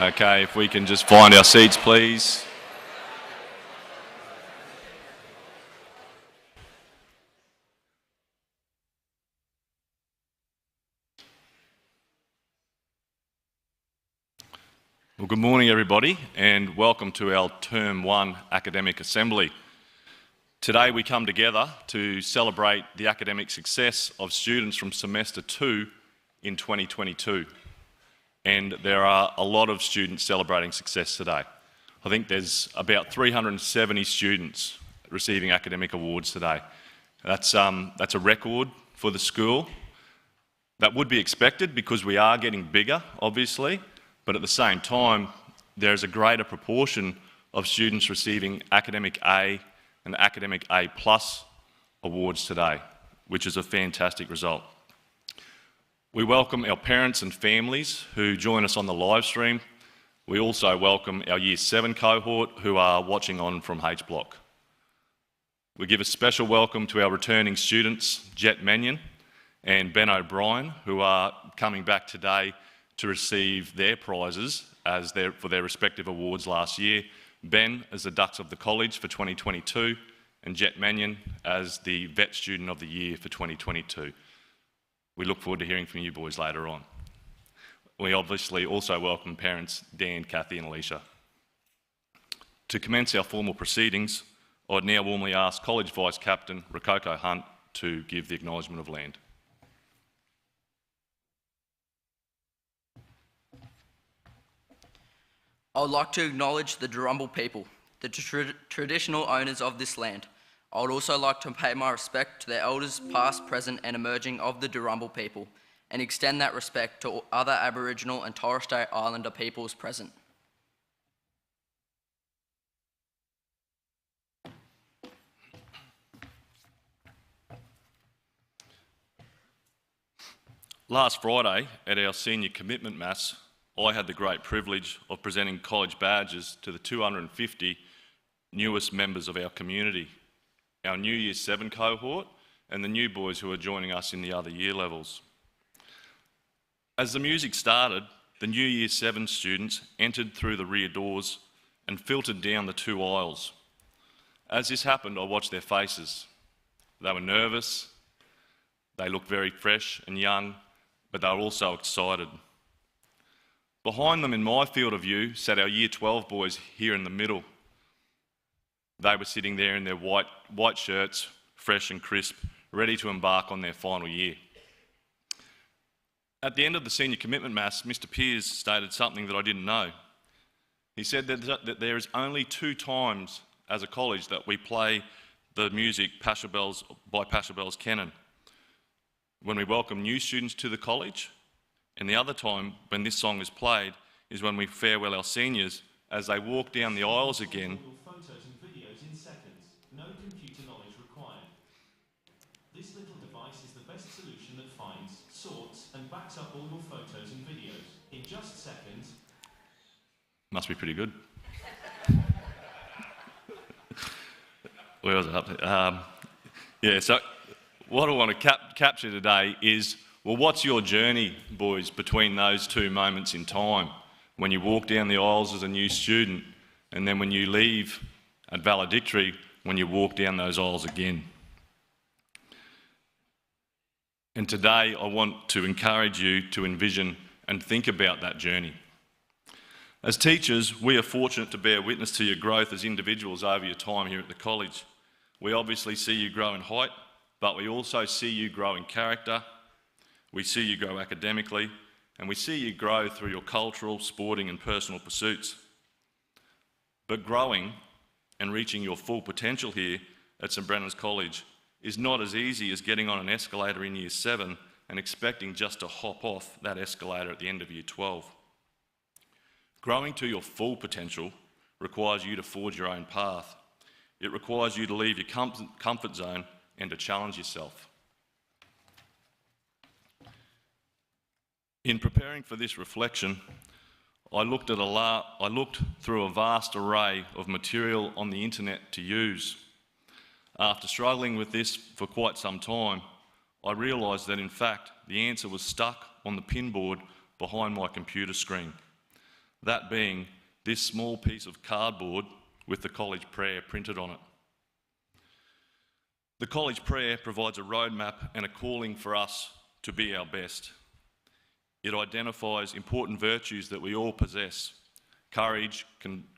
Okay, if we can just find our seats, please. Well, good morning, everybody, and welcome to our Term 1 Academic Assembly. Today we come together to celebrate the academic success of students from Semester 2 in 2022. And there are a lot of students celebrating success today. I think there's about 370 students receiving academic awards today. That's a record for the school. That would be expected because we are getting bigger, obviously, but at the same time, there's a greater proportion of students receiving Academic A and Academic A+ awards today, which is a fantastic result. We welcome our parents and families who join us on the live stream. We also welcome our Year 7 cohort who are watching on from H Block. We give a special welcome to our returning students, Jet Mannion and Ben O'Brien, who are coming back today to receive their prizes for their respective awards last year. Ben as the Dux of the College for 2022 and Jet Mannion as the Vet Student of the Year for 2022. We look forward to hearing from you boys later on. We obviously also welcome parents Dan, Kathy and Alicia. To commence our formal proceedings, I would now warmly ask College Vice Captain Rococo Hunt to give the acknowledgement of land. I would like to acknowledge the Durrumbal people, the traditional owners of this land. I would also like to pay my respect to the elders past, present and emerging of the Durrumbal people and extend that respect to other Aboriginal and Torres Strait Islander peoples present. Last Friday at our senior commitment mass, I had the great privilege of presenting college badges to the 250 newest members of our community, our new Year 7 cohort and the new boys who are joining us in the other year levels. As the music started, the new Year 7 students entered through the rear doors and filtered down the 2 aisles. As this happened, I watched their faces. They were nervous, they looked very fresh and young, but they were also excited. Behind them in my field of view sat our Year 12 boys here in the middle. They were sitting there in their white shirts, fresh and crisp, ready to embark on their final year. At the end of the senior commitment mass, Mr. Pears stated something that I didn't know. He said that there is only 2 times as a college that we play the music by Pasha Bell's Canon. When we welcome new students to the college, and the other time when this song is played is when we farewell our seniors as they walk down the aisles again. Photos and videos in seconds. No computer knowledge required. This little device is the best solution that finds, sorts and backs up all your photos and videos in just seconds. Must be pretty good. Where was it up there? Yeah, so what I want to capture today is, well, what's your journey, boys, between those 2 moments in time? When you walk down the aisles as a new student, and then when you leave at valedictory, when you walk down those aisles again. And today I want to encourage you to envision and think about that journey. As teachers, we are fortunate to bear witness to your growth as individuals over your time here at the college. We obviously see you grow in height, but we also see you grow in character. We see you grow academically, and we see you grow through your cultural, sporting and personal pursuits. But growing and reaching your full potential here at St Brennan's College is not as easy as getting on an escalator in Year 7 and expecting just to hop off that escalator at the end of Year 12. Growing to your full potential requires you to forge your own path. It requires you to leave your comfort zone and to challenge yourself. In preparing for this reflection, I looked through a vast array of material on the internet to use. After struggling with this for quite some time, I realised that in fact the answer was stuck on the pinboard behind my computer screen. that being this small piece of cardboard with the college prayer printed on it. The college prayer provides a roadmap and a calling for us to be our best. It identifies important virtues that we all possess: courage,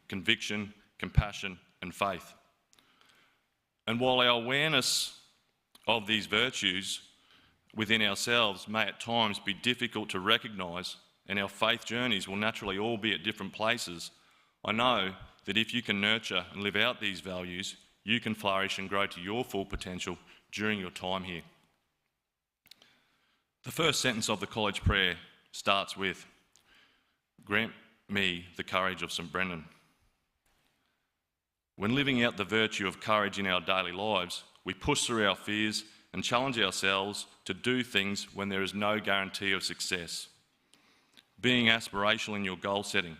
conviction, compassion, and faith. And while our awareness of these virtues within ourselves may at times be difficult to recognise, and our faith journeys will naturally all be at different places, I know that if you can nurture and live out these values, you can flourish and grow to your full potential during your time here. The first sentence of the college prayer starts with, "Grant me the courage of St. Brendan." When living out the virtue of courage in our daily lives, we push through our fears and challenge ourselves to do things when there is no guarantee of success. Being aspirational in your goal setting,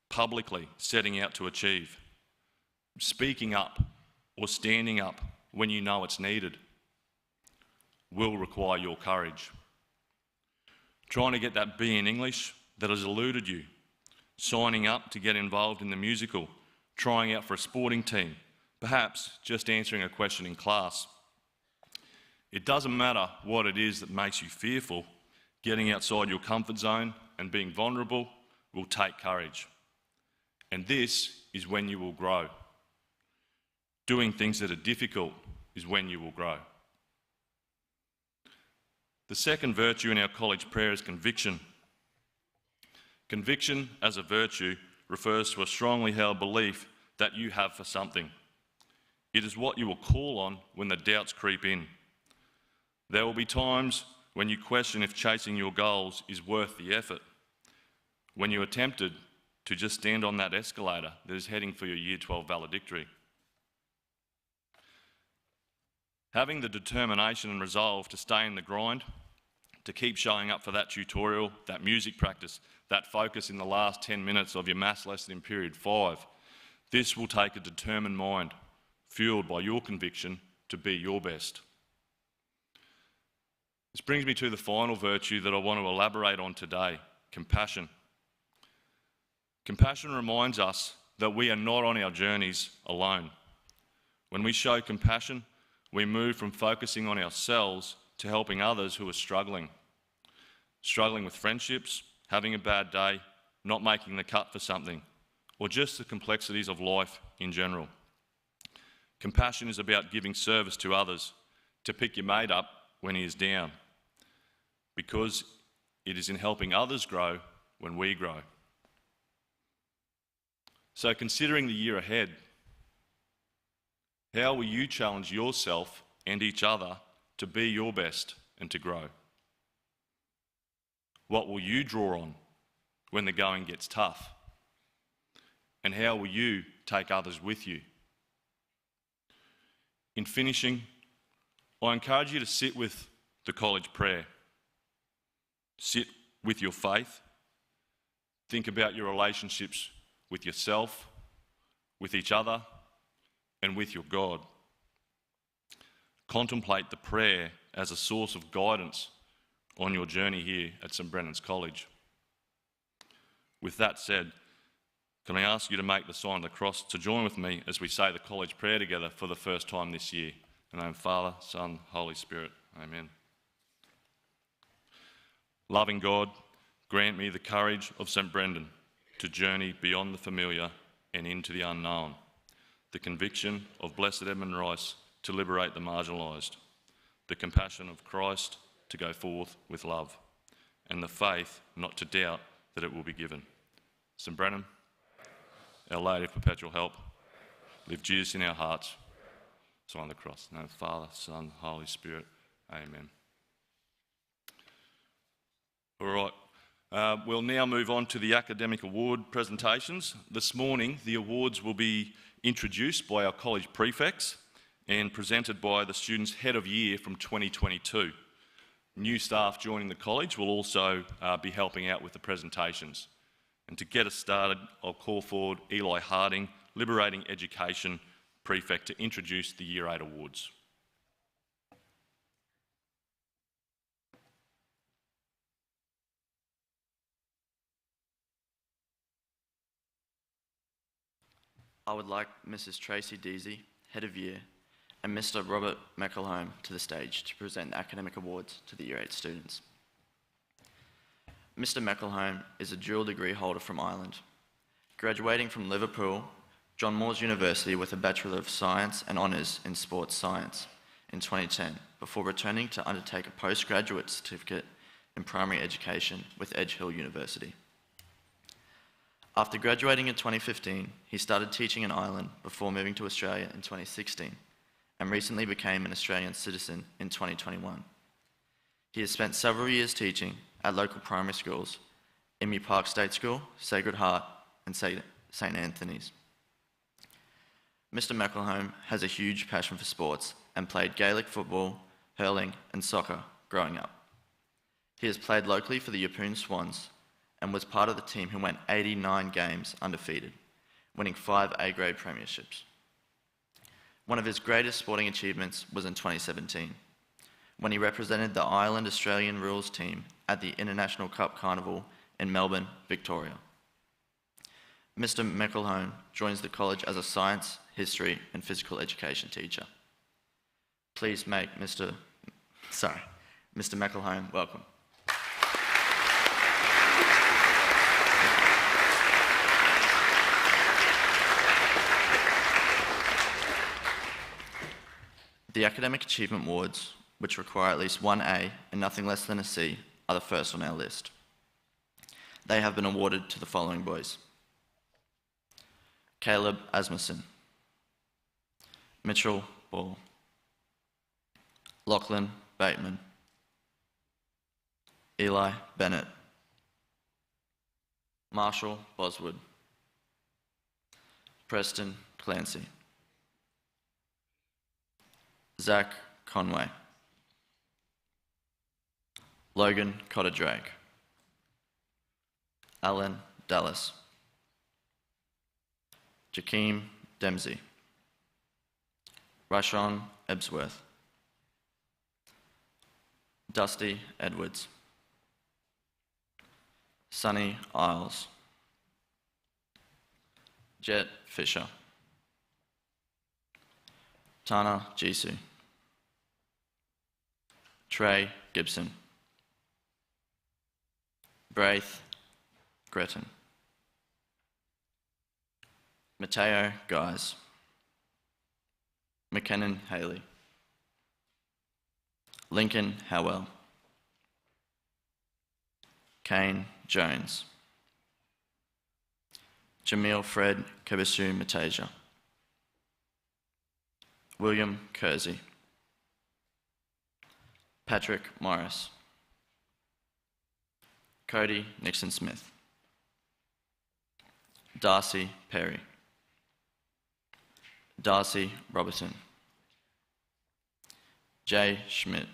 publicly setting out to achieve, speaking up or standing up when you know it's needed will require your courage. Trying to get that B in English that has eluded you, signing up to get involved in the musical, trying out for a sporting team, perhaps just answering a question in class. It doesn't matter what it is that makes you fearful, getting outside your comfort zone and being vulnerable will take courage. And this is when you will grow. Doing things that are difficult is when you will grow. The second virtue in our college prayer is conviction. Conviction as a virtue refers to a strongly held belief that you have for something. It is what you will call on when the doubts creep in. There will be times when you question if chasing your goals is worth the effort, when you are tempted to just stand on that escalator that is heading for your Year 12 valedictory. Having the determination and resolve to stay in the grind, to keep showing up for that tutorial, that music practice, that focus in the last 10 minutes of your maths lesson in period 5, this will take a determined mind, fueled by your conviction to be your best. This brings me to the final virtue that I want to elaborate on today, compassion. Compassion reminds us that we are not on our journeys alone. When we show compassion, we move from focusing on ourselves to helping others who are struggling with friendships, having a bad day, not making the cut for something, or just the complexities of life in general. Compassion is about giving service to others, to pick your mate up when he is down, because it is in helping others grow when we grow. So considering the year ahead, how will you challenge yourself and each other to be your best and to grow? What will you draw on when the going gets tough? And how will you take others with you? In finishing, I encourage you to sit with the college prayer. Sit with your faith. Think about your relationships with yourself, with each other, and with your God. Contemplate the prayer as a source of guidance on your journey here at St. Brennan's College. With that said, can I ask you to make the sign of the cross to join with me as we say the college prayer together for the first time this year? In the name of Father, Son, Holy Spirit. Amen. Loving God, grant me the courage of St. Brendan to journey beyond the familiar and into the unknown, the conviction of Blessed Edmund Rice to liberate the marginalised, the compassion of Christ to go forth with love, and the faith not to doubt that it will be given. St. Brennan, Our Lady of Perpetual Help, live Jesus in our hearts. So on the cross. In the name of the Father, Son, Holy Spirit. Amen. All right. We'll now move on to the academic award presentations. This morning, the awards will be introduced by our college prefects and presented by the students' head of year from 2022. New staff joining the college will also be helping out with the presentations. And to get us started, I'll call forward Eli Harding, Liberating Education Prefect, to introduce the Year 8 awards. I would like Mrs. Tracy Deasy, Head of Year, and Mr. Robert McElhone to the stage to present the academic awards to the Year 8 students. Mr. McElhone is a dual degree holder from Ireland, graduating from Liverpool, John Moores University with a Bachelor of Science and Honours in Sports Science in 2010, before returning to undertake a postgraduate certificate in primary education with Edge Hill University. After graduating in 2015, he started teaching in Ireland before moving to Australia in 2016, and recently became an Australian citizen in 2021. He has spent several years teaching at local primary schools, Emu Park State School, Sacred Heart, and St. Anthony's. Mr. McElhone has a huge passion for sports and played Gaelic football, hurling, and soccer growing up. He has played locally for the Yeppoon Swans and was part of the team who went 89 games undefeated, winning 5 A-grade premierships. One of his greatest sporting achievements was in 2017, when he represented the Ireland Australian rules team at the International Cup Carnival in Melbourne, Victoria. Mr. McElhone joins the college as a science, history, and physical education teacher. Please make Mr. McElhone welcome. The Academic Achievement Awards, which require at least one A and nothing less than a C, are the first on our list. They have been awarded to the following boys: Caleb Asmussen, Mitchell Ball, Lachlan Bateman, Eli Bennett, Marshall Boswood, Preston Clancy, Zach Conway, Logan Cotter-Drake, Alan Dallas, Jakeem Dempsey, Rashawn Ebsworth, Dusty Edwards, Sonny Isles, Jet Fisher, Tana Jisoo, Trey Gibson, Braith Gretton, Mateo Guys, McKinnon Haley, Lincoln Howell, Kane Jones, Jamil Fred Kabisu Matasia, William Kersey, Patrick Morris, Cody Nixon Smith, Darcy Perry, Darcy Robertson, Jay Schmidt,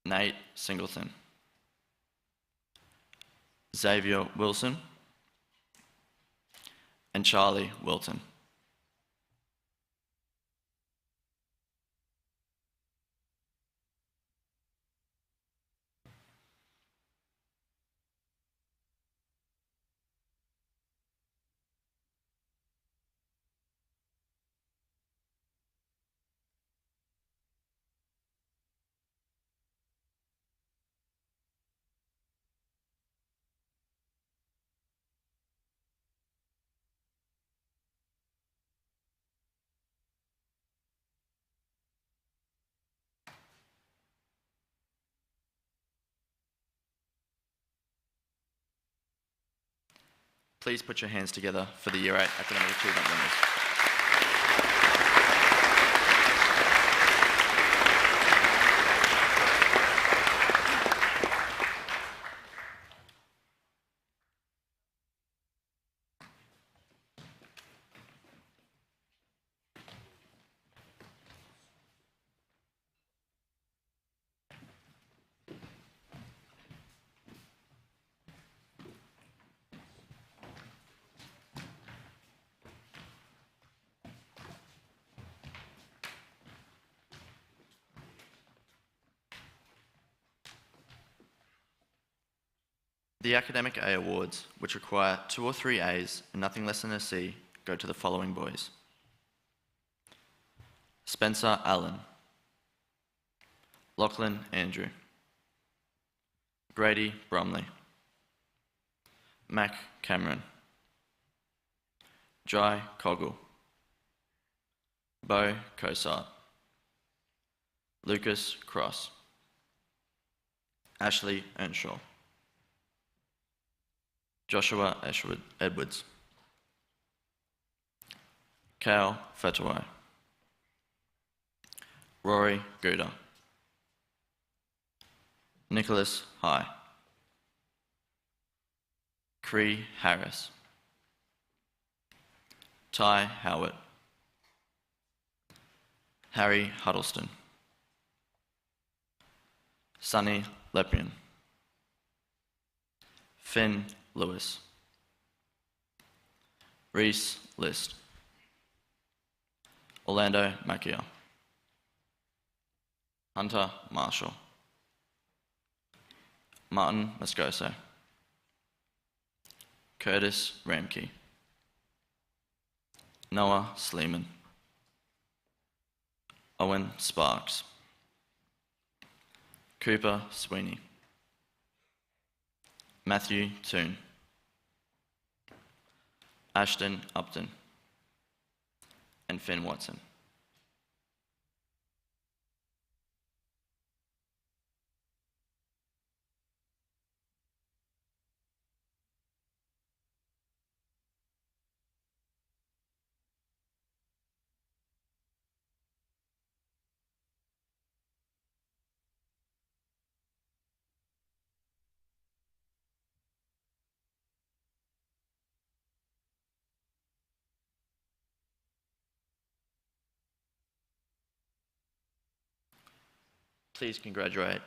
Nate Singleton, Xavier Wilson, and Charlie Wilton. Please put your hands together for the Year 8 Academic Achievement winners. The Academic A Awards, which require 2 or 3 A's and nothing less than a C, go to the following boys: Spencer Allen, Lachlan Andrew, Grady Bromley, Mac Cameron, Jai Coggle, Bo Cosart, Lucas Cross, Ashley Earnshaw, Joshua Edwards, Cal Fetawai, Rory Gouda, Nicholas High, Cree Harris, Ty Howard, Harry Huddleston, Sunny Lepian, Finn Lewis, Reese List, Orlando Macchia, Hunter Marshall, Martin Moscoso, Curtis Ramke, Noah Sleeman, Owen Sparks, Cooper Sweeney, Matthew Toon, Ashton Upton, and Finn Watson. Please congratulate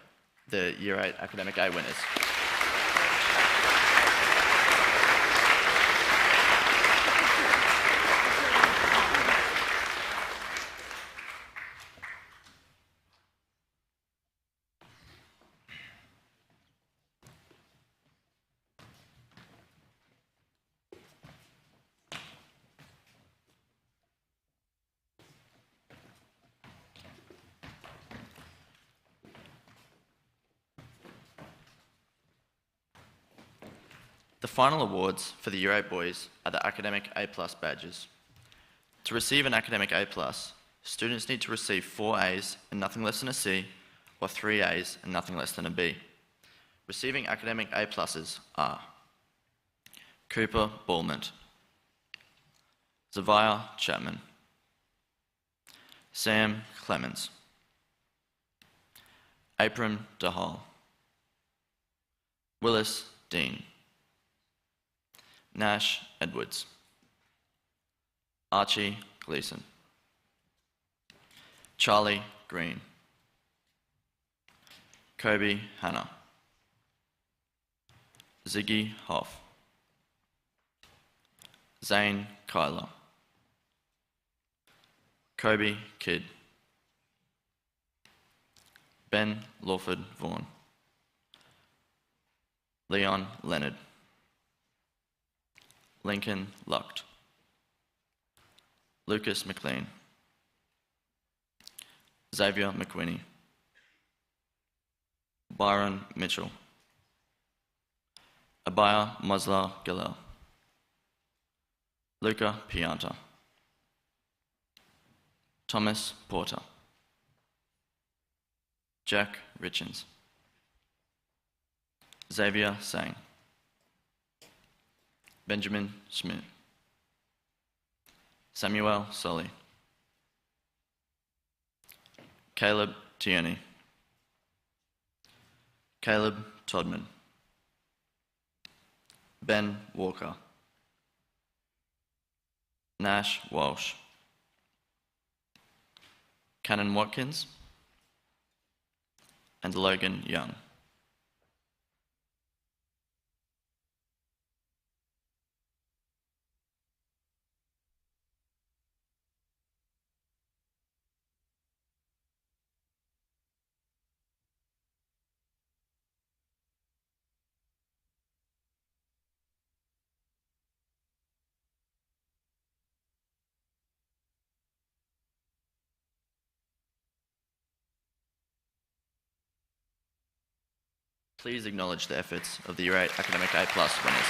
the Year 8 Academic A winners. The final awards for the Year 8 boys are the Academic A+ badges. To receive an Academic A+, students need to receive 4 A's and nothing less than a C, or 3 A's and nothing less than a B. Receiving Academic A+'s are Cooper Ballment, Zavia Chapman, Sam Clemens, Apron DeHall, Willis Dean, Nash Edwards, Archie Gleason, Charlie Green, Kobe Hanna, Ziggy Hoff, Zane Kyler, Kobe Kidd, Ben Lawford Vaughan, Leon Leonard, Lincoln Lucht, Lucas McLean, Xavier McWhinney, Byron Mitchell, Abaya Muslar Gillel, Luca Pianta, Thomas Porter, Jack Richens, Xavier Sang, Benjamin Schmidt, Samuel Solly, Caleb Tierney, Caleb Todman, Ben Walker, Nash Walsh, Cannon Watkins, and Logan Young. Please acknowledge the efforts of the Year 8 Academic A+ winners.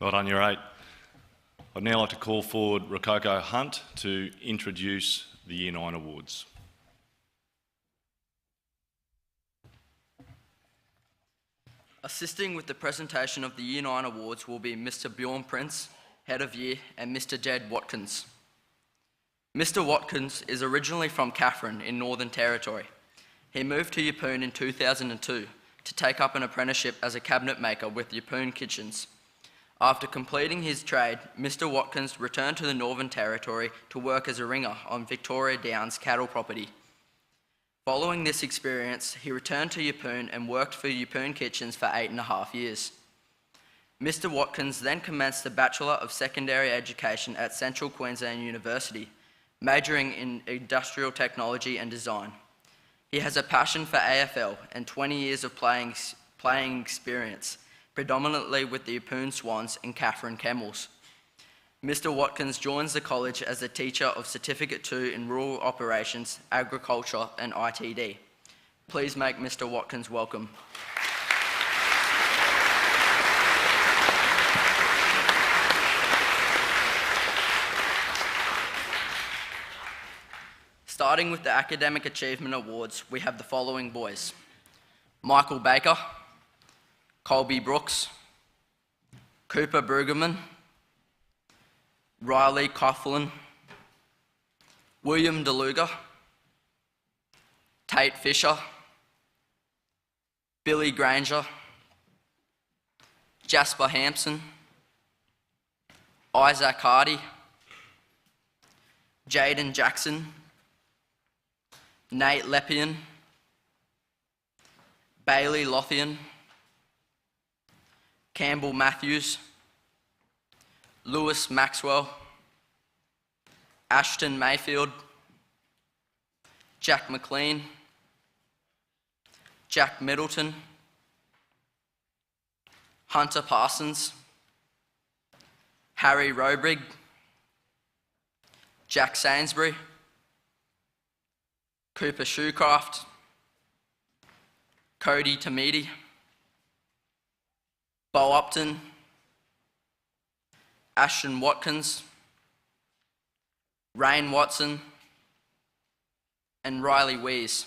Well done, Year 8. I'd now like to call forward Rococo Hunt to introduce the Year 9 awards. Assisting with the presentation of the Year 9 awards will be Mr. Bjorn Prince, Head of Year, and Mr. Jed Watkins. Mr. Watkins is originally from Katherine in Northern Territory. He moved to Yeppoon in 2002 to take up an apprenticeship as a cabinet maker with Yeppoon Kitchens. After completing his trade, Mr. Watkins returned to the Northern Territory to work as a ringer on Victoria Downs cattle property. Following this experience, he returned to Yeppoon and worked for Yeppoon Kitchens for 8.5 years. Mr. Watkins then commenced a Bachelor of Secondary Education at Central Queensland University, majoring in Industrial Technology and Design. He has a passion for AFL and 20 years of playing experience, predominantly with the Yeppoon Swans and Katherine Camels. Mr. Watkins joins the college as a teacher of Certificate 2 in Rural Operations, Agriculture and ITD. Please make Mr. Watkins welcome. Starting with the Academic Achievement Awards, we have the following boys: Michael Baker, Colby Brooks, Cooper Brueggemann, Riley Coughlin, William DeLuga, Tate Fisher, Billy Granger, Jasper Hampson, Isaac Hardy, Jaden Jackson, Nate Lepian, Bailey Lothian, Campbell Matthews, Lewis Maxwell, Ashton Mayfield, Jack McLean, Jack Middleton, Hunter Parsons, Harry Robrig, Jack Sainsbury, Cooper Shoecraft, Cody Tamidi, Bo Upton, Ashton Watkins, Rain Watson, and Riley Wees.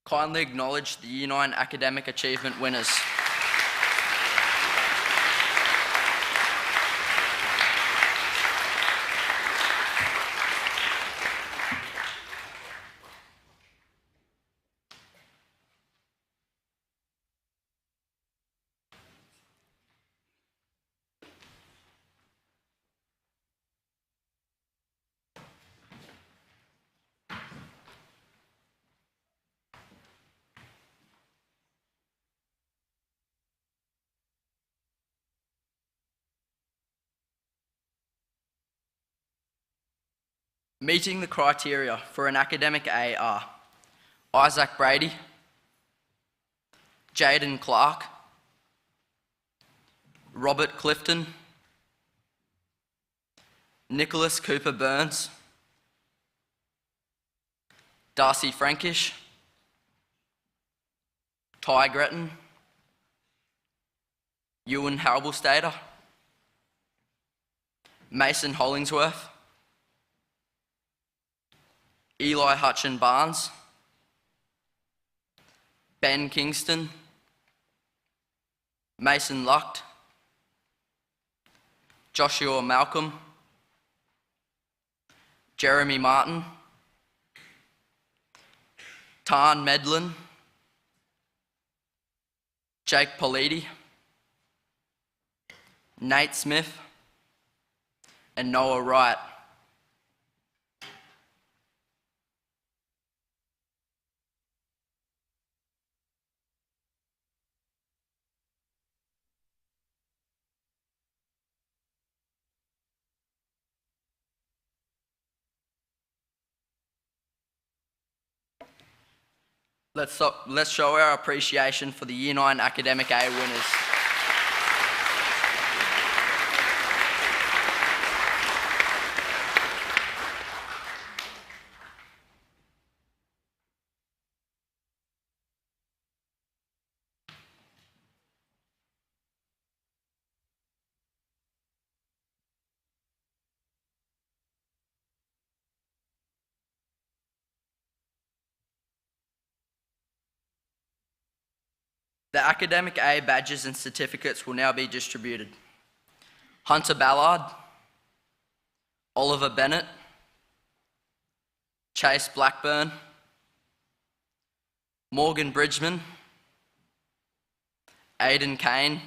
Kindly acknowledge the Year 9 Academic Achievement winners. Meeting the criteria for an Academic A are Isaac Brady, Jaden Clark, Robert Clifton, Nicholas Cooper Burns, Darcy Frankish, Ty Gretton, Ewan Halbelstader, Mason Hollingsworth, Eli Hutchin Barnes, Ben Kingston, Mason Lucht, Joshua Malcolm, Jeremy Martin, Tarn Medlin, Jake Politi, Nate Smith, and Noah Wright. Let's show our appreciation for the Year 9 Academic A winners. The Academic A badges and certificates will now be distributed. Hunter Ballard, Oliver Bennett, Chase Blackburn, Morgan Bridgman, Aidan Kane,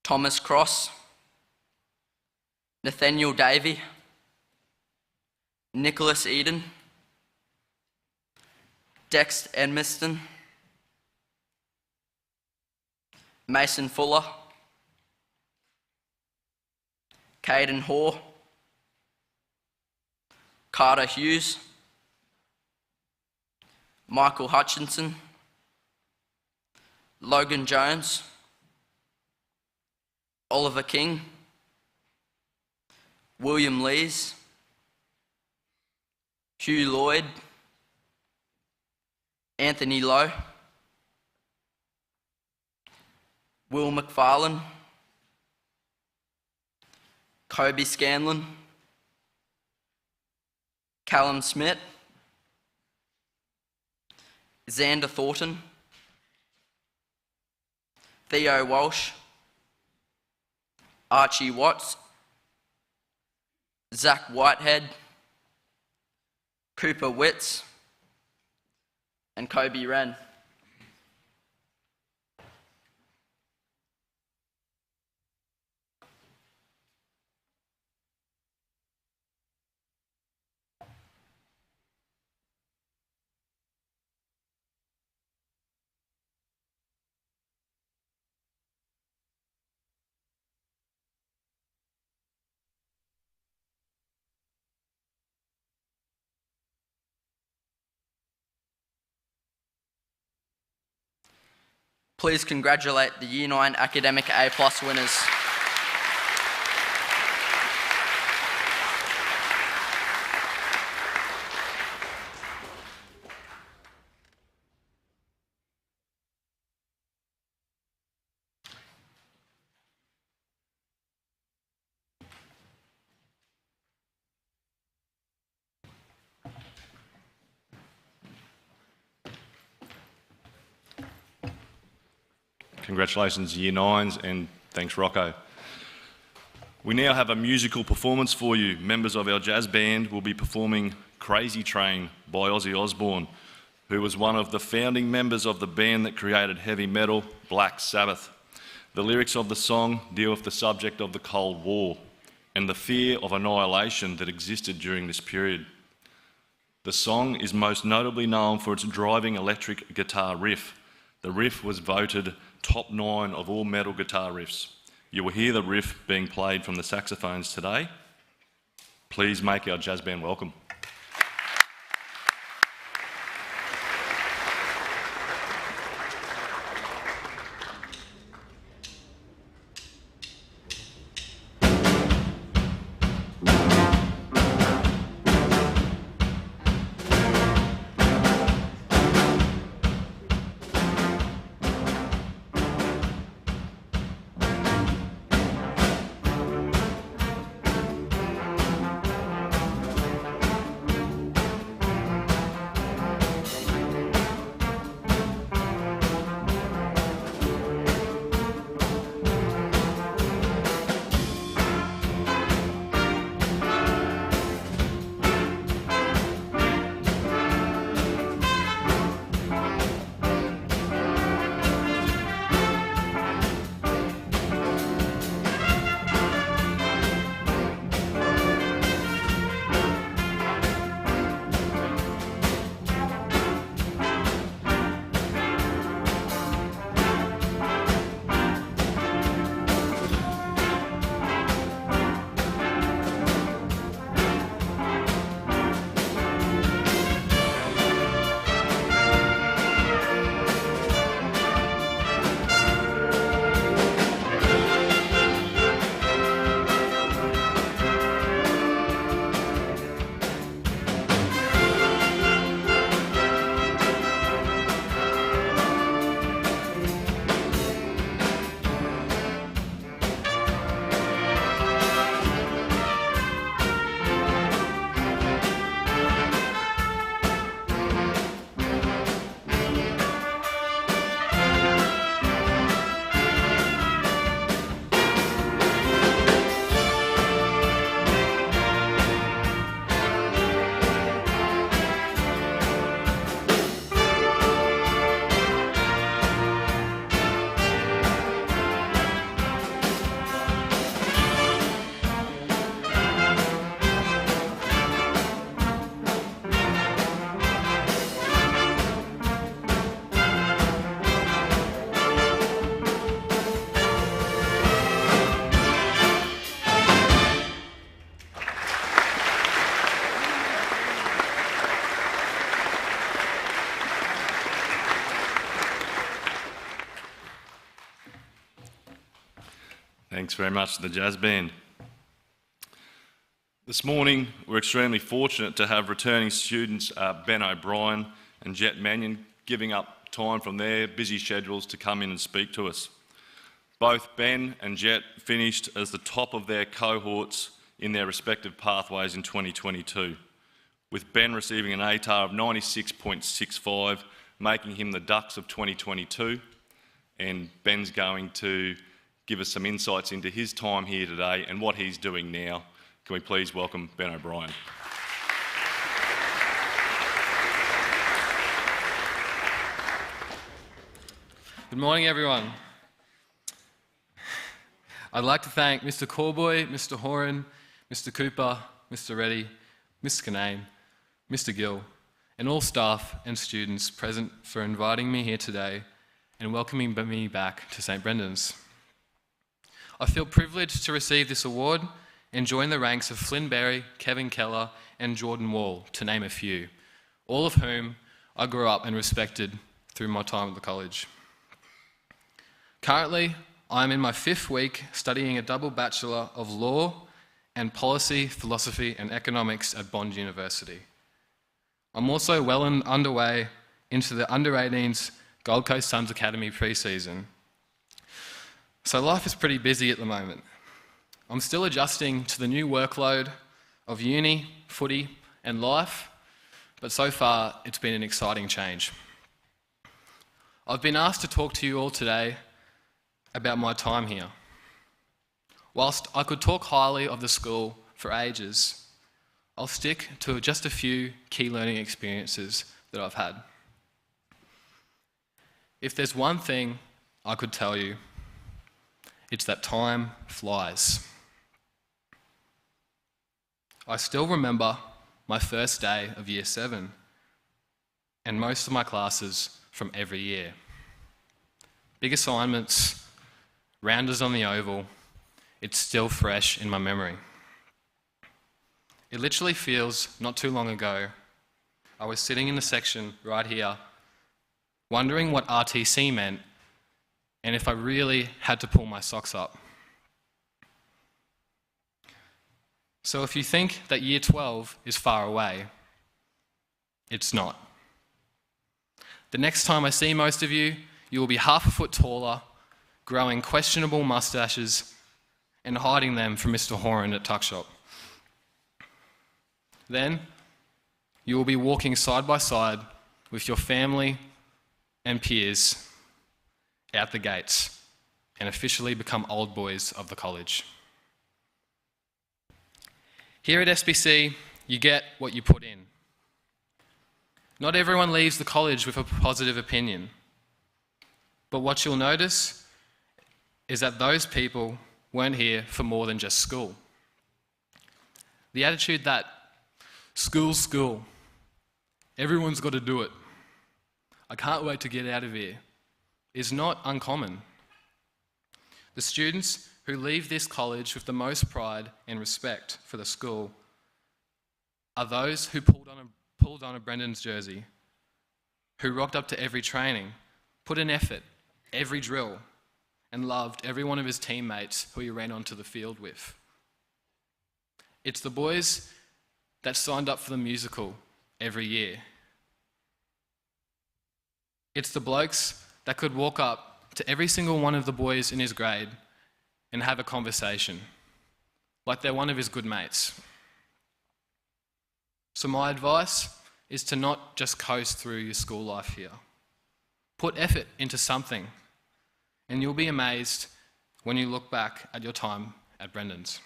Thomas Cross, Nathaniel Davey, Nicholas Eden, Dex Edmiston, Mason Fuller, Caden Hoare, Carter Hughes, Michael Hutchinson, Logan Jones, Oliver King, William Lees, Hugh Lloyd, Anthony Lowe, Will McFarlane, Kobe Scanlon, Callum Smith, Xander Thornton, Theo Walsh, Archie Watts, Zach Whitehead, Cooper Witts, and Kobe Wren. Please congratulate the Year 9 Academic A+ winners. Congratulations, Year 9s, and thanks, Rocco. We now have a musical performance for you. Members of our jazz band will be performing Crazy Train by Ozzy Osbourne, who was one of the founding members of the band that created heavy metal, Black Sabbath. The lyrics of the song deal with the subject of the Cold War and the fear of annihilation that existed during this period. The song is most notably known for its driving electric guitar riff. The riff was voted top 9 of all metal guitar riffs. You will hear the riff being played from the saxophones today. Please make our jazz band welcome. Thanks very much to the Jazz Band. This morning, we're extremely fortunate to have returning students Ben O'Brien and Jet Mannion giving up time from their busy schedules to come in and speak to us. Both Ben and Jet finished as the top of their cohorts in their respective pathways in 2022, with Ben receiving an ATAR of 96.65, making him the Ducks of 2022, and Ben's going to give us some insights into his time here today and what he's doing now. Can we please welcome Ben O'Brien? Good morning, everyone. I'd like to thank Mr. Corboy, Mr. Horan, Mr. Cooper, Mr. Reddy, Ms. Kinane, Mr. Gill, and all staff and students present for inviting me here today and welcoming me back to St. Brendan's. I feel privileged to receive this award and join the ranks of Flynn Berry, Kevin Keller, and Jordan Wall, to name a few, all of whom I grew up and respected through my time at the college. Currently, I'm in my 5th week studying a double Bachelor of Law and Policy, Philosophy and Economics at Bond University. I'm also well underway into the Under-18s Gold Coast Suns Academy pre-season. So life is pretty busy at the moment. I'm still adjusting to the new workload of uni, footy and life, but so far it's been an exciting change. I've been asked to talk to you all today about my time here. Whilst I could talk highly of the school for ages, I'll stick to just a few key learning experiences that I've had. If there's one thing I could tell you, it's that time flies. I still remember my first day of Year 7 and most of my classes from every year. Big assignments, rounders on the oval, it's still fresh in my memory. It literally feels not too long ago, I was sitting in the section right here, wondering what RTC meant and if I really had to pull my socks up. So if you think that Year 12 is far away, it's not. The next time I see most of you, you will be half a foot taller, growing questionable mustaches and hiding them from Mr. Horan at Tuck Shop. Then, you will be walking side by side with your family and peers out the gates and officially become old boys of the college. Here at SBC, you get what you put in. Not everyone leaves the college with a positive opinion, but what you'll notice is that those people weren't here for more than just school. The attitude that school's school, everyone's got to do it, I can't wait to get out of here, is not uncommon. The students who leave this college with the most pride and respect for the school are those who pulled on a Brendan's jersey, who rocked up to every training, put in effort, every drill, and loved every one of his teammates who he ran onto the field with. It's the boys that signed up for the musical every year. It's the blokes that could walk up to every single one of the boys in his grade and have a conversation, like they're one of his good mates. So my advice is to not just coast through your school life here. Put effort into something, and you'll be amazed when you look back at your time at Brendan's.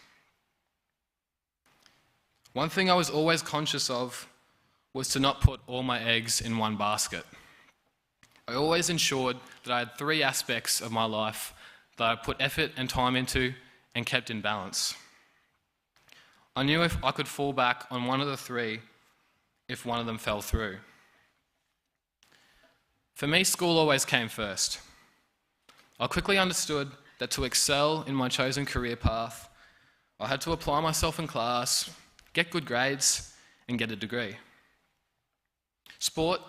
One thing I was always conscious of was to not put all my eggs in one basket. I always ensured that I had 3 aspects of my life that I put effort and time into and kept in balance. I knew if I could fall back on one of the 3 if one of them fell through. For me, school always came first. I quickly understood that to excel in my chosen career path, I had to apply myself in class, get good grades, and get a degree. Sport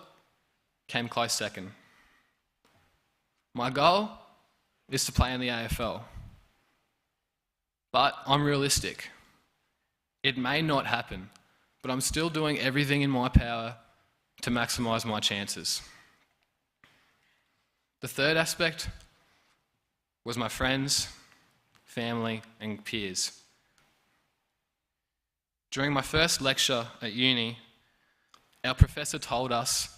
came close second. My goal is to play in the AFL. But I'm realistic. It may not happen, but I'm still doing everything in my power to maximise my chances. The third aspect was my friends, family, and peers. During my first lecture at uni, our professor told us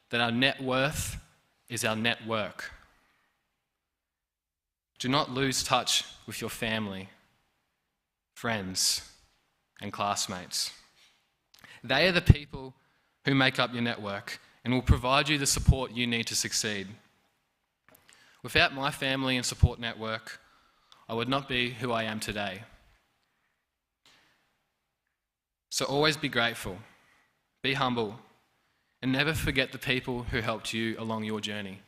that our net worth is our network. Do not lose touch with your family, friends, and classmates. They are the people who make up your network and will provide you the support you need to succeed. Without my family and support network, I would not be who I am today. So always be grateful, be humble, and never forget the people who helped you along your journey.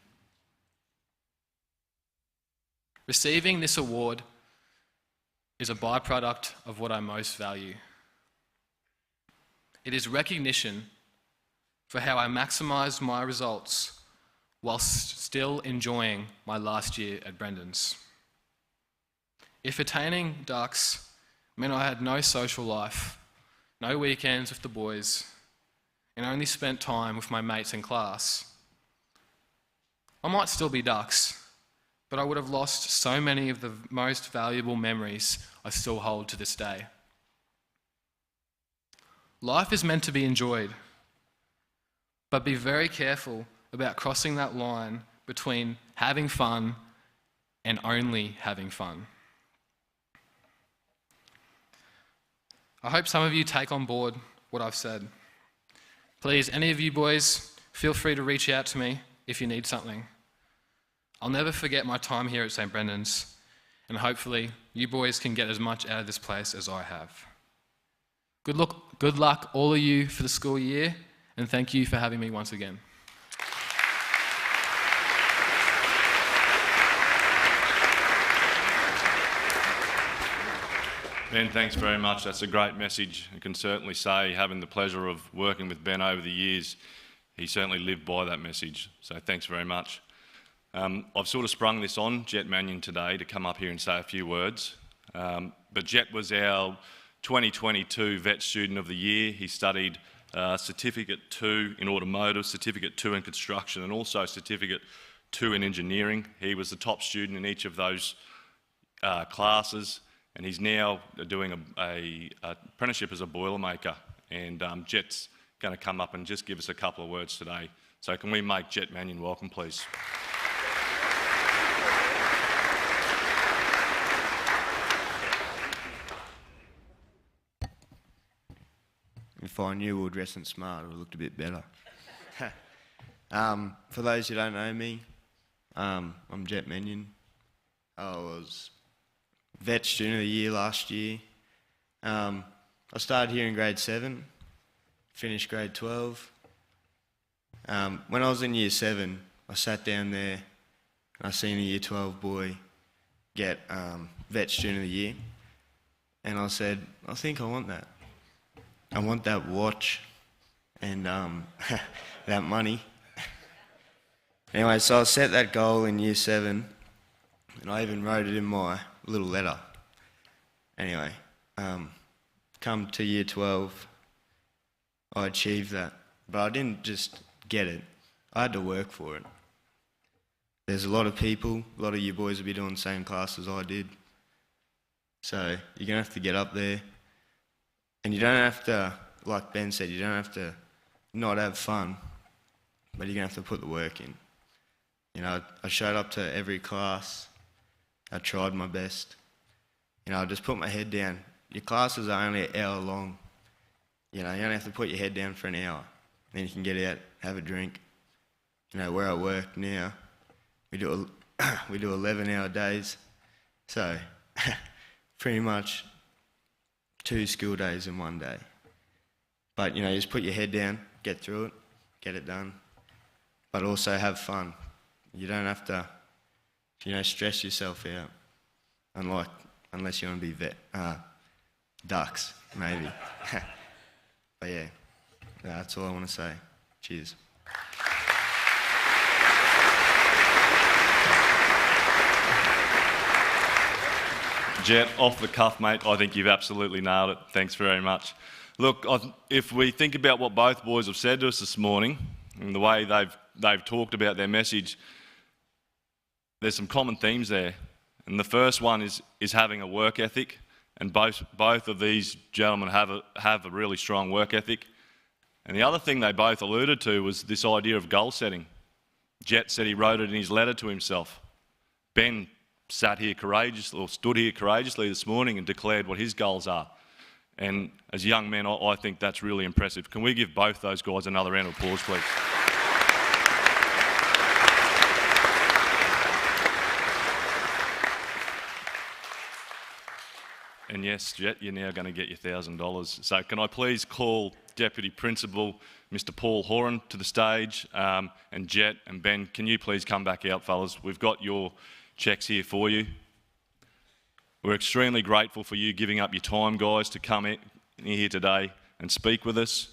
Receiving this award is a byproduct of what I most value. It is recognition for how I maximised my results whilst still enjoying my last year at Brendan's. If attaining ducks meant I had no social life, no weekends with the boys, and only spent time with my mates in class, I might still be ducks, but I would have lost so many of the most valuable memories I still hold to this day. Life is meant to be enjoyed, but be very careful about crossing that line between having fun and only having fun. I hope some of you take on board what I've said. Please, any of you boys, feel free to reach out to me if you need something. I'll never forget my time here at St. Brendan's, and hopefully you boys can get as much out of this place as I have. Good luck all of you for the school year, and thank you for having me once again. Ben, thanks very much. That's a great message. I can certainly say, having the pleasure of working with Ben over the years, he certainly lived by that message. So thanks very much. I've sort of sprung this on Jet Mannion today to come up here and say a few words. But Jet was our 2022 Vet Student of the Year. He studied Certificate 2 in Automotive, Certificate 2 in Construction, and also Certificate 2 in Engineering. He was the top student in each of those classes, and he's now doing an apprenticeship as a boilermaker. And Jet's going to come up and just give us a couple of words today. So can we make Jet Mannion welcome, please? If I knew we were dressing smart, it would have looked a bit better. For those who don't know me, I'm Jet Mannion. I was Vet Student of the Year last year. I started here in grade 7, finished grade 12. When I was in year 7, I sat down there and I seen a year 12 boy get Vet Student of the Year. And I said, I think I want that. I want that watch and that money. Anyway, so I set that goal in year 7, and I even wrote it in my little letter. Anyway, come to year 12, I achieved that. But I didn't just get it. I had to work for it. There's a lot of people, a lot of you boys will be doing the same class as I did. So you're going to have to get up there. And you don't have to, like Ben said, you don't have to not have fun, but you're going to have to put the work in. You know, I showed up to every class. I tried my best. You know, I just put my head down. Your classes are only an hour long. You know, you only have to put your head down for an hour. Then you can get out, have a drink. You know, where I work now, we do 11-hour days. So, pretty much 2 school days in one day. But, you know, you just put your head down, get through it, get it done, but also have fun. You don't have to, you know, stress yourself out, unless you want to be ducks, maybe. But yeah, that's all I want to say. Cheers. Jet, off the cuff, mate, I think you've absolutely nailed it. Thanks very much. Look, if we think about what both boys have said to us this morning and the way they've talked about their message, there's some common themes there. And the first one is having a work ethic, and both of these gentlemen have a really strong work ethic. And the other thing they both alluded to was this idea of goal setting. Jet said he wrote it in his letter to himself. Ben stood here courageously this morning and declared what his goals are. And as young men, I think that's really impressive. Can we give both those guys another round of applause, please? And yes, Jet, you're now going to get your $1,000. So can I please call Deputy Principal Mr. Paul Horan to the stage, and Jet and Ben, can you please come back out, fellas? We've got your cheques here for you. We're extremely grateful for you giving up your time, guys, to come in here today and speak with us.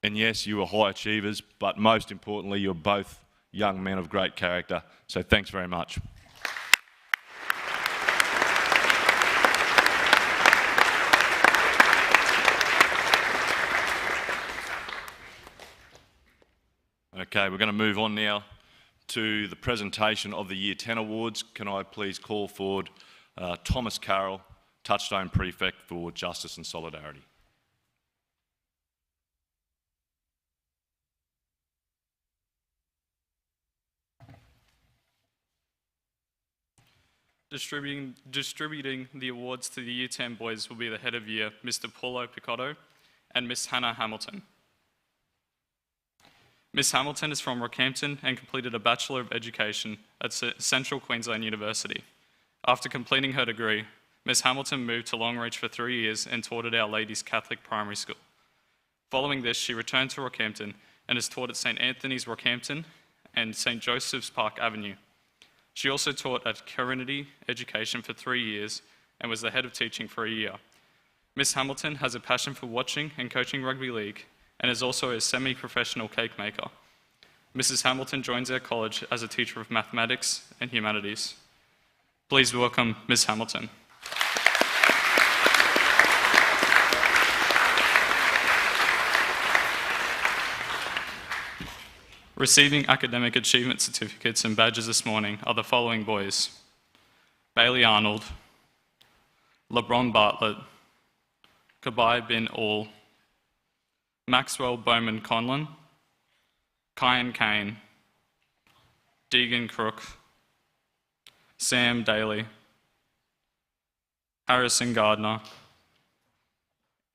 And yes, you are high achievers, but most importantly, you're both young men of great character. So thanks very much. Okay, we're going to move on now to the presentation of the Year 10 Awards. Can I please call forward Thomas Carroll, Touchstone Prefect for Justice and Solidarity. Distributing the awards to the Year 10 boys will be the head of year, Mr. Paulo Picotto, and Miss Hannah Hamilton. Miss Hamilton is from Rockhampton and completed a Bachelor of Education at Central Queensland University. After completing her degree, Miss Hamilton moved to Longreach for 3 years and taught at Our Lady's Catholic Primary School. Following this, she returned to Rockhampton and has taught at St Anthony's Rockhampton and St Joseph's Park Avenue. She also taught at Serenity Education for 3 years and was the head of teaching for a year. Miss Hamilton has a passion for watching and coaching rugby league and is also a semi-professional cake maker. Mrs. Hamilton joins our college as a teacher of mathematics and humanities. Please welcome Miss Hamilton. Receiving academic achievement certificates and badges this morning are the following boys: Bailey Arnold, LeBron Bartlett, Kabai bin All, Maxwell Bowman Conlon, Kyan Kane, Deegan Crook, Sam Daly, Harrison Gardner,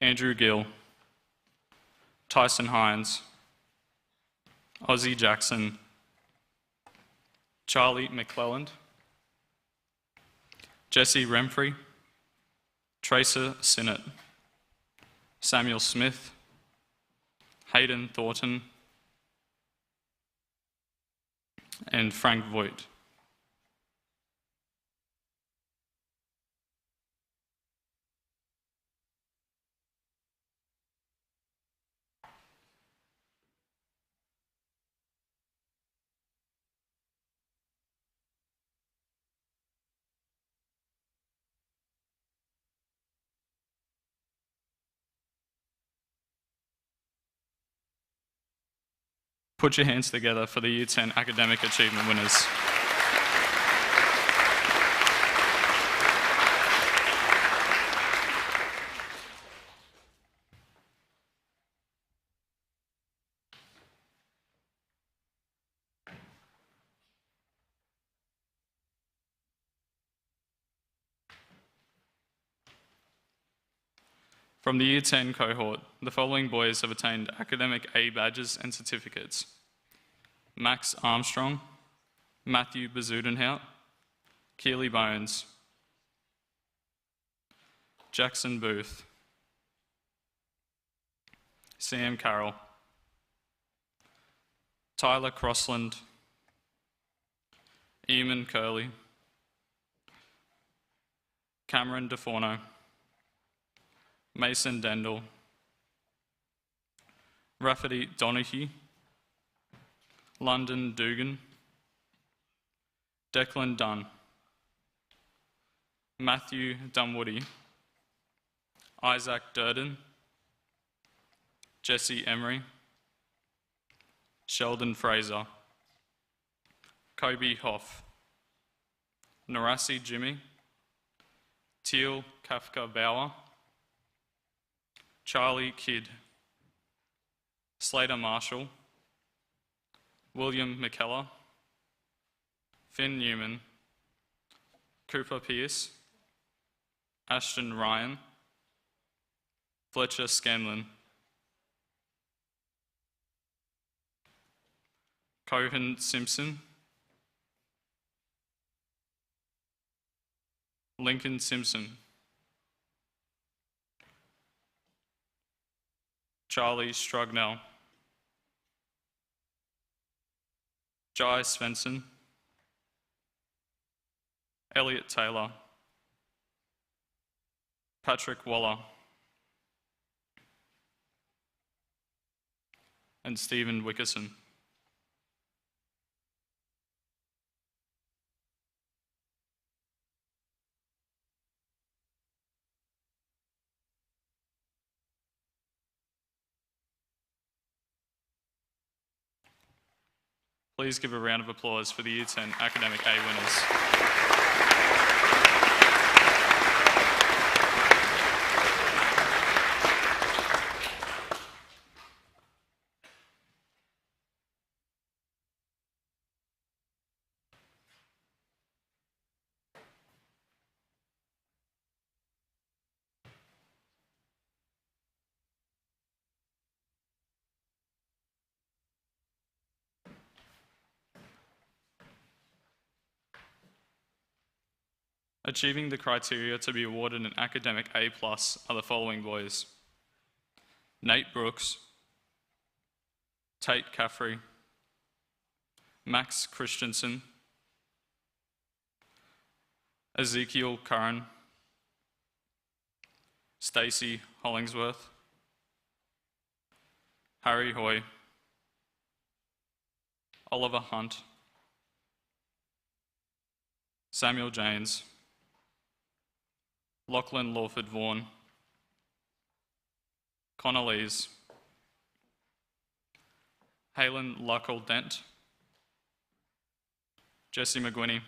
Andrew Gill, Tyson Hines, Ozzie Jackson, Charlie McClelland, Jesse Remfrey, Tracer Sinnott, Samuel Smith, Hayden Thornton, and Frank Voigt. Put your hands together for the Year 10 academic achievement winners. From the Year 10 cohort, the following boys have attained academic A badges and certificates: Max Armstrong, Matthew Bazudenhout, Keely Bones, Jackson Booth, Sam Carroll, Tyler Crossland, Eamon Curley, Cameron DeForno, Mason Dendel, Rafferty Donahue, London Dugan, Declan Dunn, Matthew Dunwoody, Isaac Durden, Jesse Emery, Sheldon Fraser, Kobe Hoff, Narasi Jimmy, Teal Kafka Bauer, Charlie Kidd, Slater Marshall, William McKellar, Finn Newman, Cooper Pierce, Ashton Ryan, Fletcher Scanlon, Cohen Simpson, Lincoln Simpson, Charlie Strugnell, Jai Svensson, Elliot Taylor, Patrick Waller, and Stephen Wickerson. Please give a round of applause for the Year 10 Academic A winners. Achieving the criteria to be awarded an academic A+ are the following boys: Nate Brooks, Tate Caffrey, Max Christensen, Ezekiel Curran, Stacey Hollingsworth, Harry Hoy, Oliver Hunt, Samuel Janes, Lachlan Lawford Vaughan, Connor Lees, Halen Luckle Dent, Jesse McGuinney,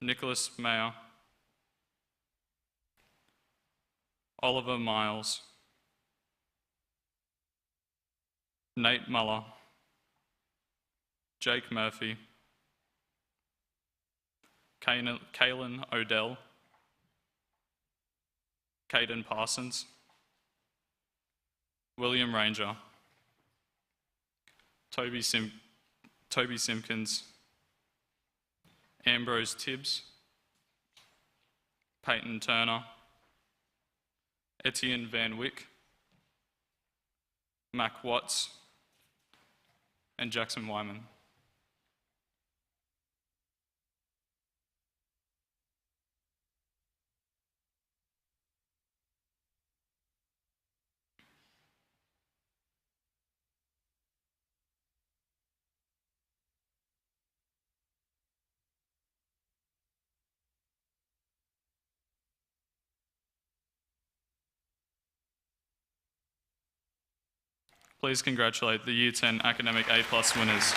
Nicholas Mayer, Oliver Miles, Nate Muller, Jake Murphy, Kaylin Odell, Caden Parsons, William Ranger, Toby Simpkins, Ambrose Tibbs, Peyton Turner, Etienne Van Wyck, Mac Watts, and Jackson Wyman. Please congratulate the Year 10 Academic A+ winners.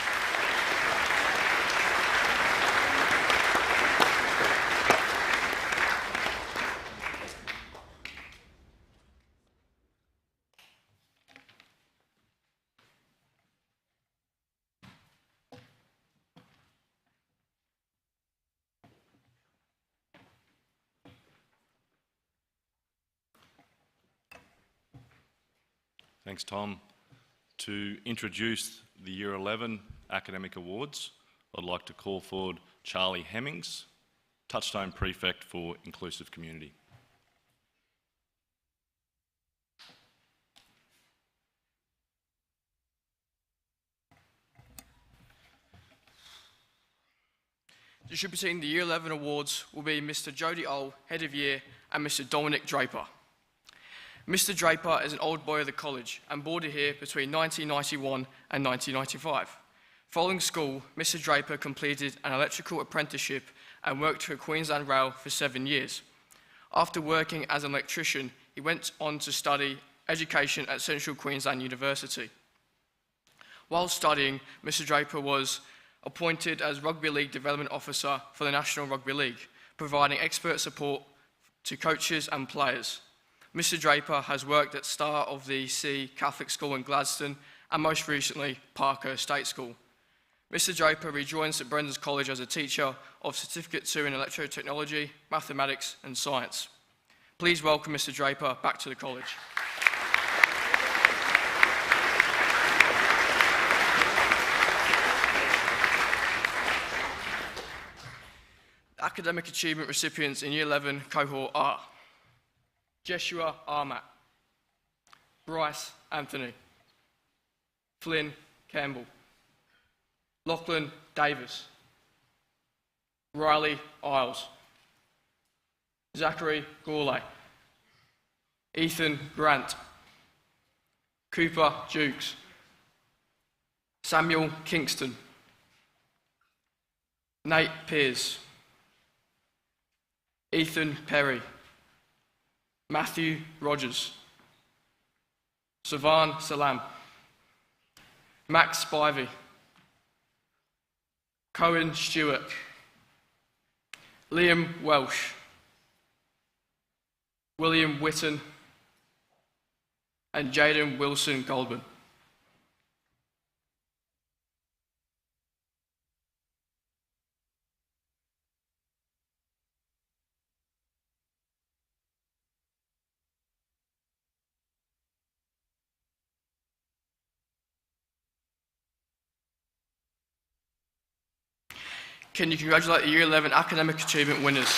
Thanks, Tom. To introduce the Year 11 Academic Awards, I'd like to call forward Charlie Hemmings, Touchstone Prefect for Inclusive Community. Distributing the Year 11 awards will be Mr. Jody Oll, Head of Year, and Mr. Dominic Draper. Mr. Draper is an old boy of the college and boarded here between 1991 and 1995. Following school, Mr. Draper completed an electrical apprenticeship and worked for Queensland Rail for 7 years. After working as an electrician, he went on to study education at Central Queensland University. While studying, Mr. Draper was appointed as Rugby League Development Officer for the National Rugby League, providing expert support to coaches and players. Mr. Draper has worked at Star of the Sea Catholic School in Gladstone and most recently Parker State School. Mr. Draper rejoined St Brendan's College as a teacher of Certificate 2 in Electrotechnology, Mathematics and Science. Please welcome Mr. Draper back to the college. Academic achievement recipients in Year 11 cohort are Jeshua Armat, Bryce Anthony, Flynn Campbell, Lachlan Davis, Riley Isles, Zachary Gourlay, Ethan Grant, Cooper Jukes, Samuel Kingston, Nate Pearce, Ethan Perry, Matthew Rogers, Savan Salam, Max Spivey, Cohen Stewart, Liam Welsh, William Witten, and Jaden Wilson Goldman. Can you congratulate the Year 11 academic achievement winners?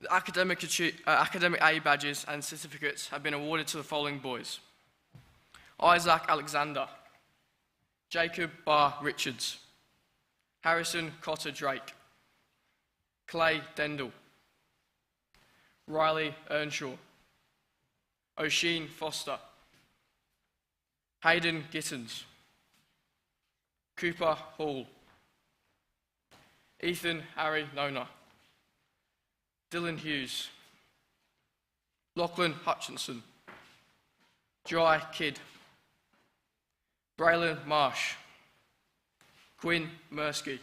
The academic A badges and certificates have been awarded to the following boys: Isaac Alexander, Jacob Barr Richards, Harrison Cotter Drake, Clay Dendell, Riley Earnshaw, O'Sheen Foster, Hayden Gittins, Cooper Hall, Ethan Harry Nona, Dylan Hughes, Lachlan Hutchinson, Jai Kidd, Braylon Marsh, Quinn Mursky,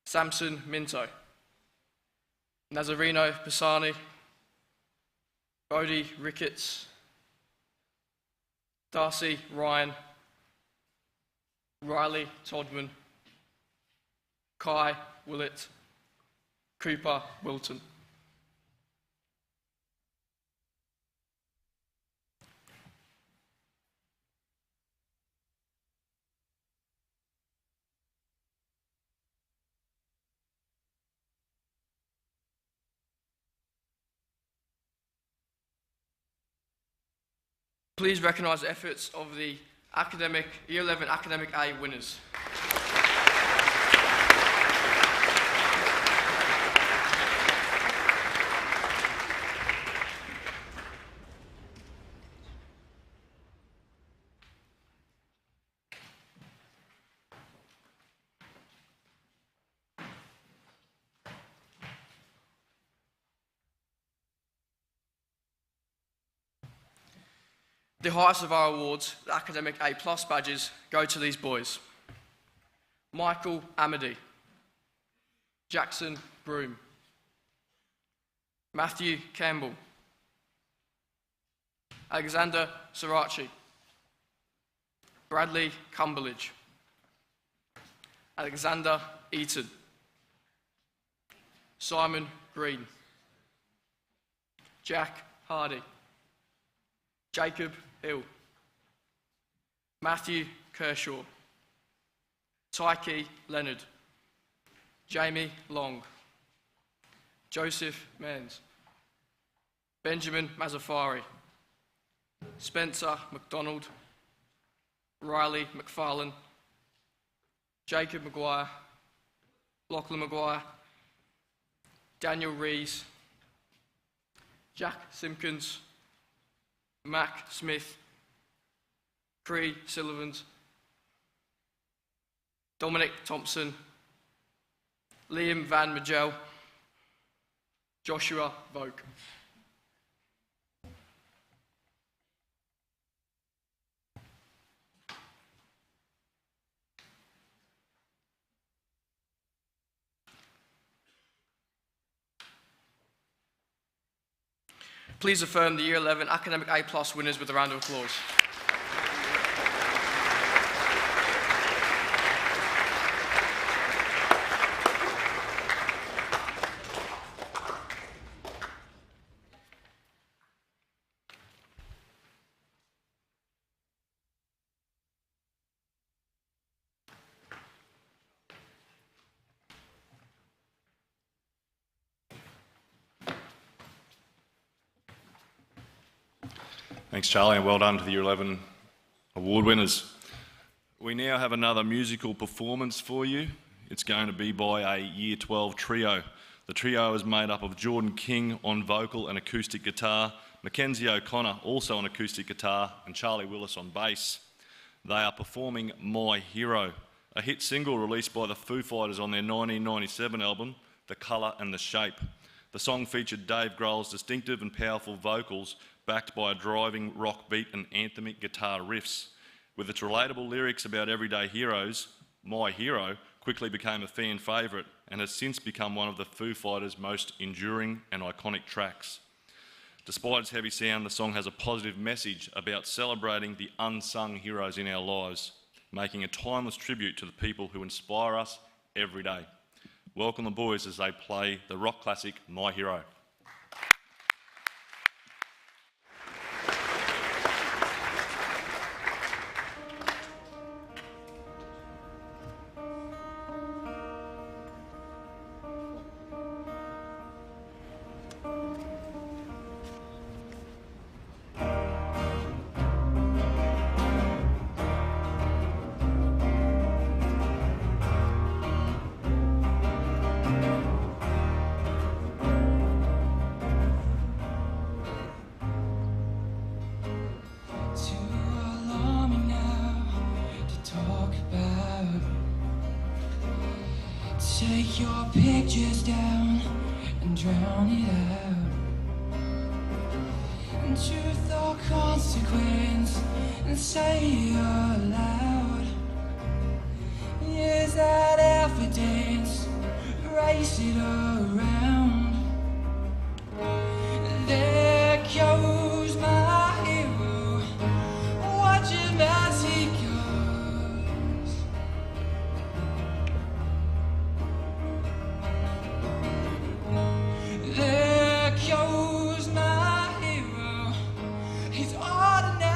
Samson Minto, Nazareno Pisani, Bodie Ricketts, Darcy Ryan, Riley Todman, Kai Willett, Cooper Wilton. Please recognise the efforts of the Year 11 Academic A winners. The highest of our awards, the Academic A+ badges, go to these boys: Michael Amity, Jackson Broom, Matthew Campbell, Alexander Sarachi, Bradley Cumberledge, Alexander Eaton, Simon Green, Jack Hardy, Jacob Hill, Matthew Kershaw, Tyke Leonard, Jamie Long, Joseph Manns, Benjamin Mazzafari, Spencer McDonald, Riley McFarlane, Jacob Maguire, Lachlan Maguire, Daniel Rees, Jack Simpkins, Mac Smith, Cree Sullivans, Dominic Thompson, Liam Van Magel, Joshua Vogue. Please affirm the Year 11 Academic A+ winners with a round of applause. Thanks, Charlie, and well done to the Year 11 award winners. We now have another musical performance for you. It's going to be by a Year 12 trio. The trio is made up of Jordan King on vocal and acoustic guitar, Mackenzie O'Connor also on acoustic guitar, and Charlie Willis on bass. They are performing My Hero, a hit single released by the Foo Fighters on their 1997 album, The Colour and the Shape. The song featured Dave Grohl's distinctive and powerful vocals backed by a driving rock beat and anthemic guitar riffs. With its relatable lyrics about everyday heroes, My Hero quickly became a fan favourite and has since become one of the Foo Fighters' most enduring and iconic tracks. Despite its heavy sound, the song has a positive message about celebrating the unsung heroes in our lives, making a timeless tribute to the people who inspire us every day. Welcome the boys as they play the rock classic My Hero. Take your pictures down and drown it out. And truth or consequence, and say it aloud. Is that evidence? Race it around. There goes my hero. Watch him as he goes. There goes my hero, he's ordinary.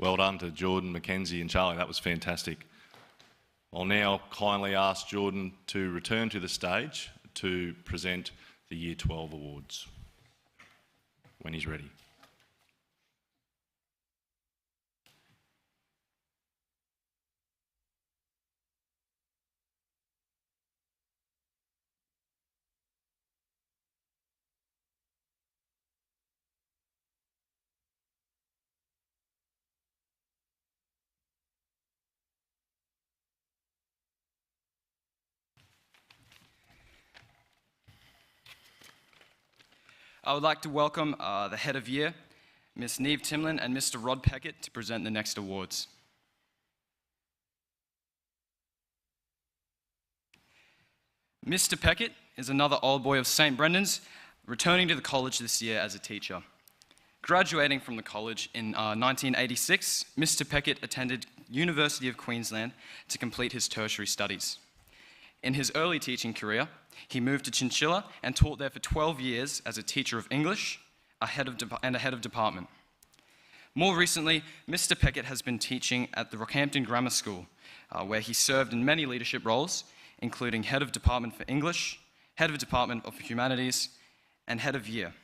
Well done to Jordan, Mackenzie and Charlie, that was fantastic. I'll now kindly ask Jordan to return to the stage to present the Year 12 awards when he's ready. I would like to welcome the Head of Year, Ms. Neve Timlin and Mr. Rod Peckett, to present the next awards. Mr. Peckett is another old boy of St. Brendan's, returning to the college this year as a teacher. Graduating from the college in 1986, Mr. Peckett attended University of Queensland to complete his tertiary studies. In his early teaching career, he moved to Chinchilla and taught there for 12 years as a teacher of English and a head of department. More recently, Mr. Peckett has been teaching at the Rockhampton Grammar School, where he served in many leadership roles, including head of department for English, head of department of humanities, and head of year.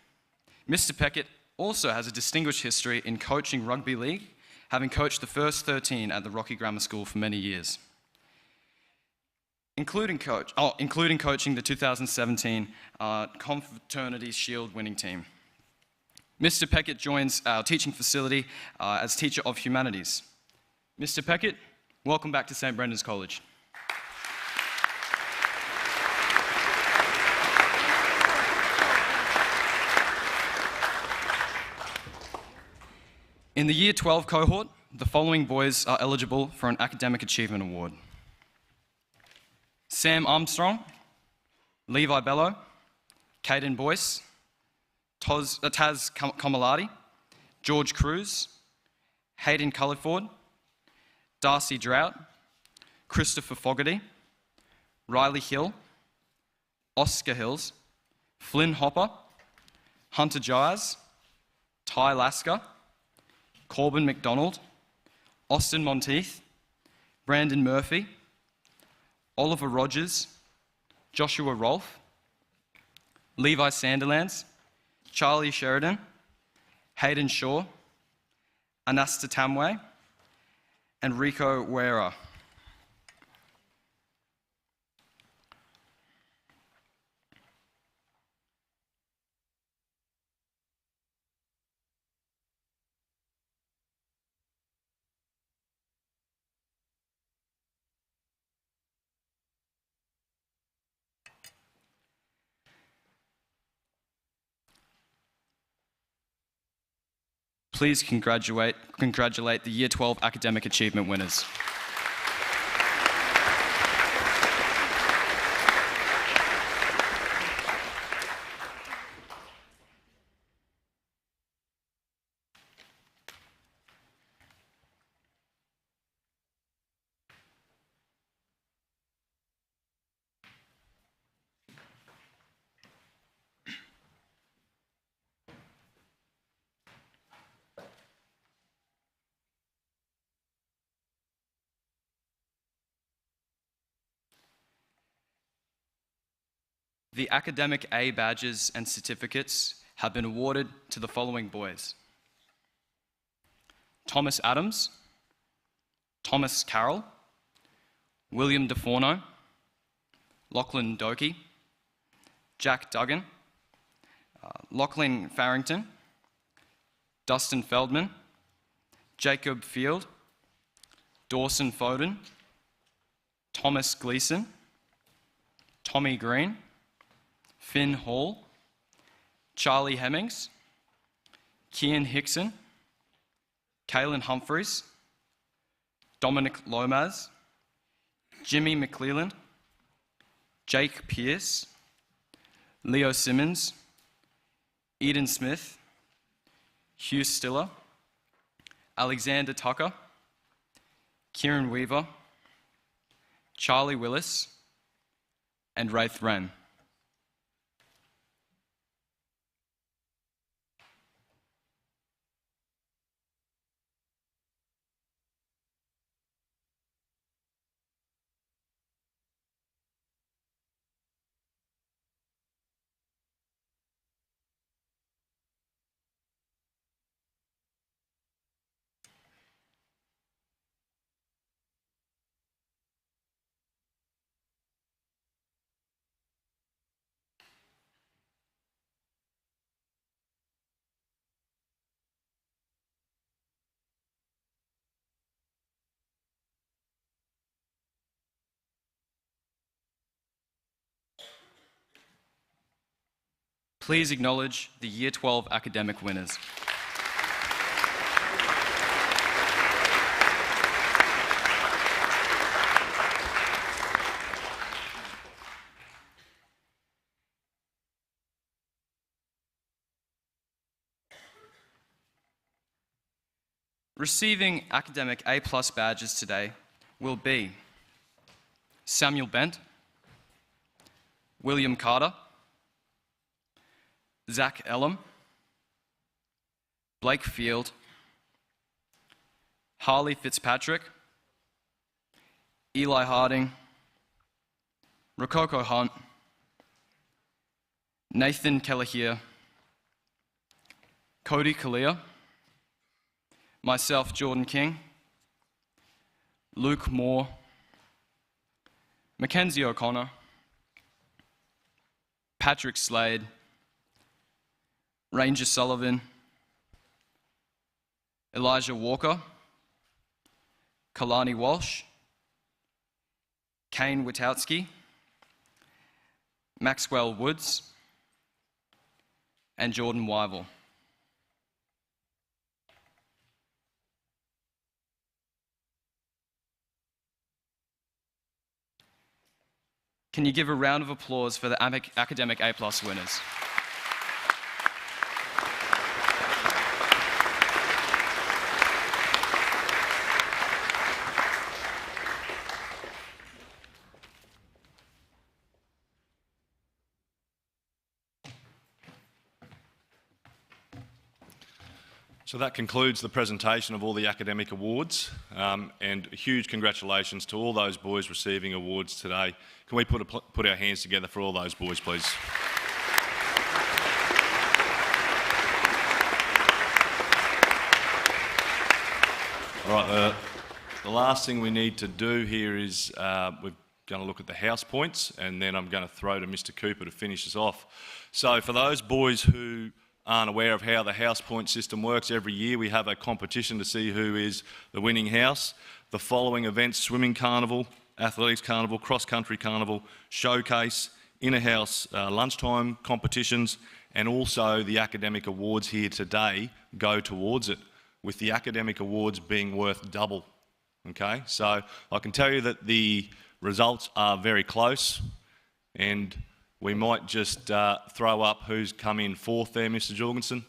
Mr. Peckett also has a distinguished history in coaching rugby league, having coached the first 13 at the Rocky Grammar School for many years, including coaching the 2017 Confraternity Shield winning team. Mr. Peckett joins our teaching facility as Teacher of Humanities. Mr. Peckett, welcome back to St. Brendan's College. In the Year 12 cohort, the following boys are eligible for an Academic Achievement Award: Sam Armstrong, Levi Bello, Caden Boyce, Taz Kamalati, George Cruz, Hayden Culliford, Darcy Drought, Christopher Fogarty, Riley Hill, Oscar Hills, Flynn Hopper, Hunter Giles, Ty Lasker, Corbin McDonald, Austin Monteith, Brandon Murphy, Oliver Rogers, Joshua Rolfe, Levi Sanderlands, Charlie Sheridan, Hayden Shaw, Anasta Tamway, and Rico Wera. Please congratulate the Year 12 Academic Achievement winners. The Academic A badges and certificates have been awarded to the following boys: Thomas Adams, Thomas Carroll, William DeForno, Lachlan Doki, Jack Duggan, Lachlan Farrington, Dustin Feldman, Jacob Field, Dawson Foden, Thomas Gleeson, Tommy Green, Finn Hall, Charlie Hemmings, Kian Hickson, Kaylin Humphreys, Dominic Lomas, Jimmy McClelland, Jake Pierce, Leo Simmons, Eden Smith, Hugh Stiller, Alexander Tucker, Kieran Weaver, Charlie Willis, and Wraith Wren. Please acknowledge the Year 12 academic winners. Receiving academic A+ badges today will be Samuel Bent, William Carter, Zach Ellum, Blake Field, Harley Fitzpatrick, Eli Harding, Rococo Hunt, Nathan Kelleher, Cody Kalia, myself, Jordan King, Luke Moore, Mackenzie O'Connor, Patrick Slade, Ranger Sullivan, Elijah Walker, Kalani Walsh, Kane Witowski, Maxwell Woods, and Jordan Wyville. Can you give a round of applause for the academic A+ winners? So that concludes the presentation of all the academic awards, and a huge congratulations to all those boys receiving awards today. Can we put our hands together for all those boys, please? All right, the last thing we need to do here is we're going to look at the house points, and then I'm going to throw to Mr. Cooper to finish us off. So for those boys who aren't aware of how the house point system works, every year we have a competition to see who is the winning house. The following events: swimming carnival, athletics carnival, cross-country carnival, showcase, inner-house lunchtime competitions, and also the academic awards here today go towards it, with the academic awards being worth double. Okay, so I can tell you that the results are very close, and we might just throw up who's come in fourth there, Mr. Jorgensen.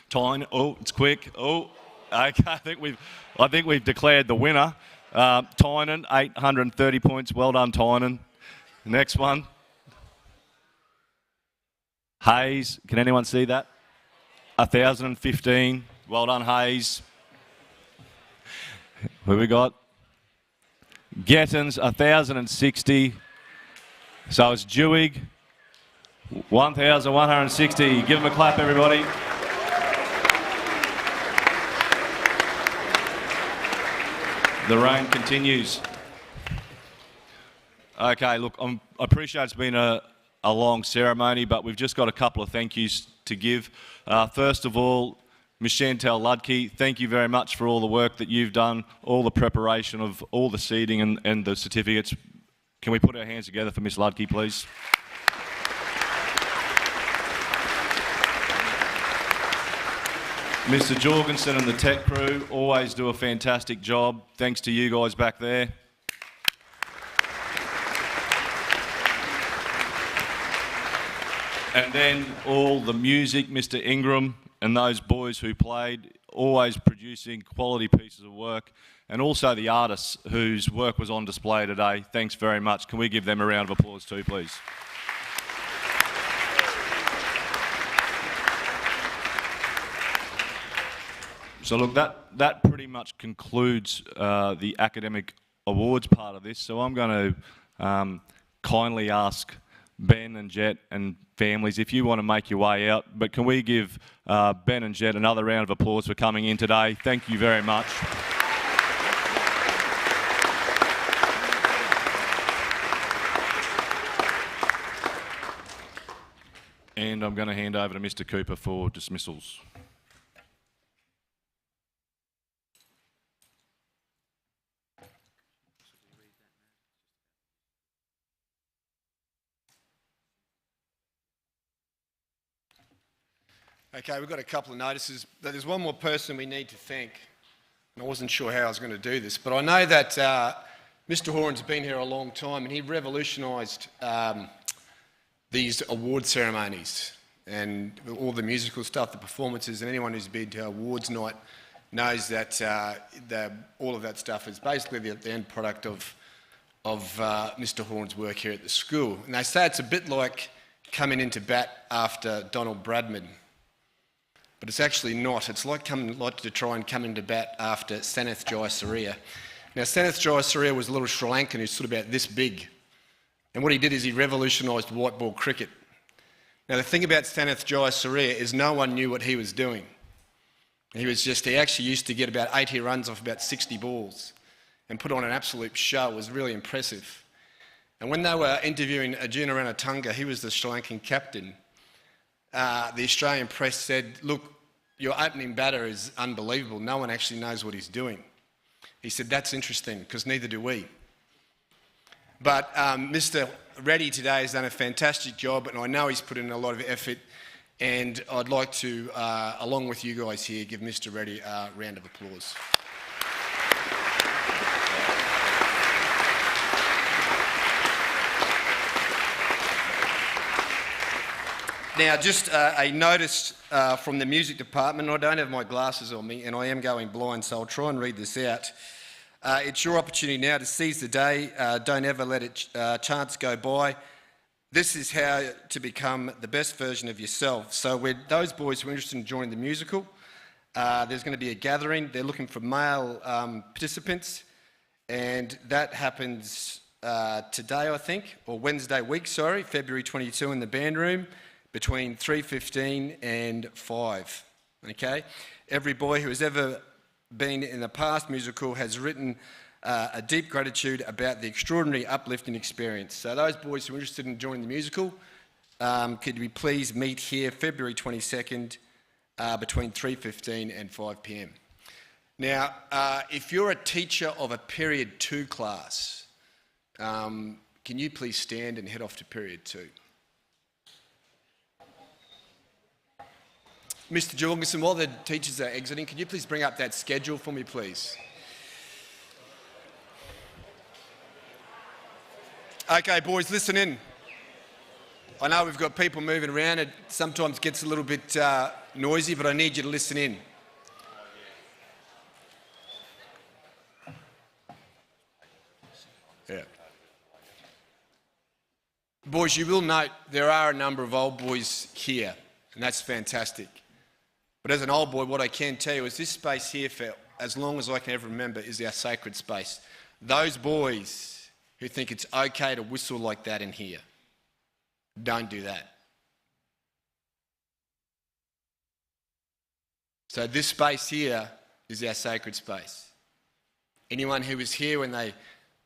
Tyne, oh, it's quick. Oh, okay, I think we've declared the winner. Tynan, 830 points. Well done, Tynan. Next one. Hayes, can anyone see that? 1,015. Well done, Hayes. Who we got? Gettins, 1,060. So it's Dewig, 1,160. Give them a clap, everybody. The rain continues. Okay, look, I appreciate it's been a long ceremony, but we've just got a couple of thank yous to give. First of all, Ms. Chantel Ludke, thank you very much for all the work that you've done, all the preparation of all the seating and the certificates. Can we put our hands together for Ms. Ludke, please? Mr. Jorgensen and the tech crew always do a fantastic job. Thanks to you guys back there. And then all the music, Mr. Ingram and those boys who played, always producing quality pieces of work. And also the artists whose work was on display today. Thanks very much. Can we give them a round of applause too, please? So look, that pretty much concludes the academic awards part of this. So I'm going to kindly ask Ben and Jet and families if you want to make your way out. But can we give Ben and Jet another round of applause for coming in today? Thank you very much. And I'm going to hand over to Mr. Cooper for dismissals. Okay, we've got a couple of notices. There's one more person we need to thank. And I wasn't sure how I was going to do this, but I know that Mr. Horan's been here a long time and he revolutionised these award ceremonies and all the musical stuff, the performances, and anyone who's been to awards night knows that all of that stuff is basically the end product of Mr. Horan's work here at the school. And they say it's a bit like coming into bat after Donald Bradman, but it's actually not. It's like to try and come into bat after Sanath Jayasuriya. Now, Sanath Jayasuriya was a little Sri Lankan who's sort of about this big, and what he did is he revolutionised white ball cricket. Now, the thing about Sanath Jayasuriya is no one knew what he was doing. He actually used to get about 80 runs off about 60 balls and put on an absolute show. It was really impressive. And when they were interviewing Arjuna Ranatunga, he was the Sri Lankan captain, the Australian press said, look, your opening batter is unbelievable. No one actually knows what he's doing. He said, that's interesting, because neither do we. But Mr. Reddy today has done a fantastic job, and I know he's put in a lot of effort, and I'd like to, along with you guys here, give Mr. Reddy a round of applause. Now, just a notice from the music department. I don't have my glasses on me, and I am going blind, so I'll try and read this out. It's your opportunity now to seize the day. Don't ever let chance go by. This is how to become the best version of yourself. So those boys who are interested in joining the musical, there's going to be a gathering. They're looking for male participants, and that happens today, I think, or Wednesday week, sorry, February 22 in the band room between 3:15 and 5, okay? Every boy who has ever been in a past musical has written a deep gratitude about the extraordinary uplifting experience. So those boys who are interested in joining the musical, could we please meet here February 22nd between 3:15 and 5 p.m. Now, if you're a teacher of a period 2 class, can you please stand and head off to period 2? Mr. Jorgensen, while the teachers are exiting, could you please bring up that schedule for me, please? Okay, boys, listen in. I know we've got people moving around. It sometimes gets a little bit noisy, but I need you to listen in. Yeah. Boys, you will note there are a number of old boys here, and that's fantastic. But as an old boy, what I can tell you is this space here, for as long as I can ever remember, is our sacred space. Those boys who think it's okay to whistle like that in here, don't do that. So this space here is our sacred space. Anyone who was here when they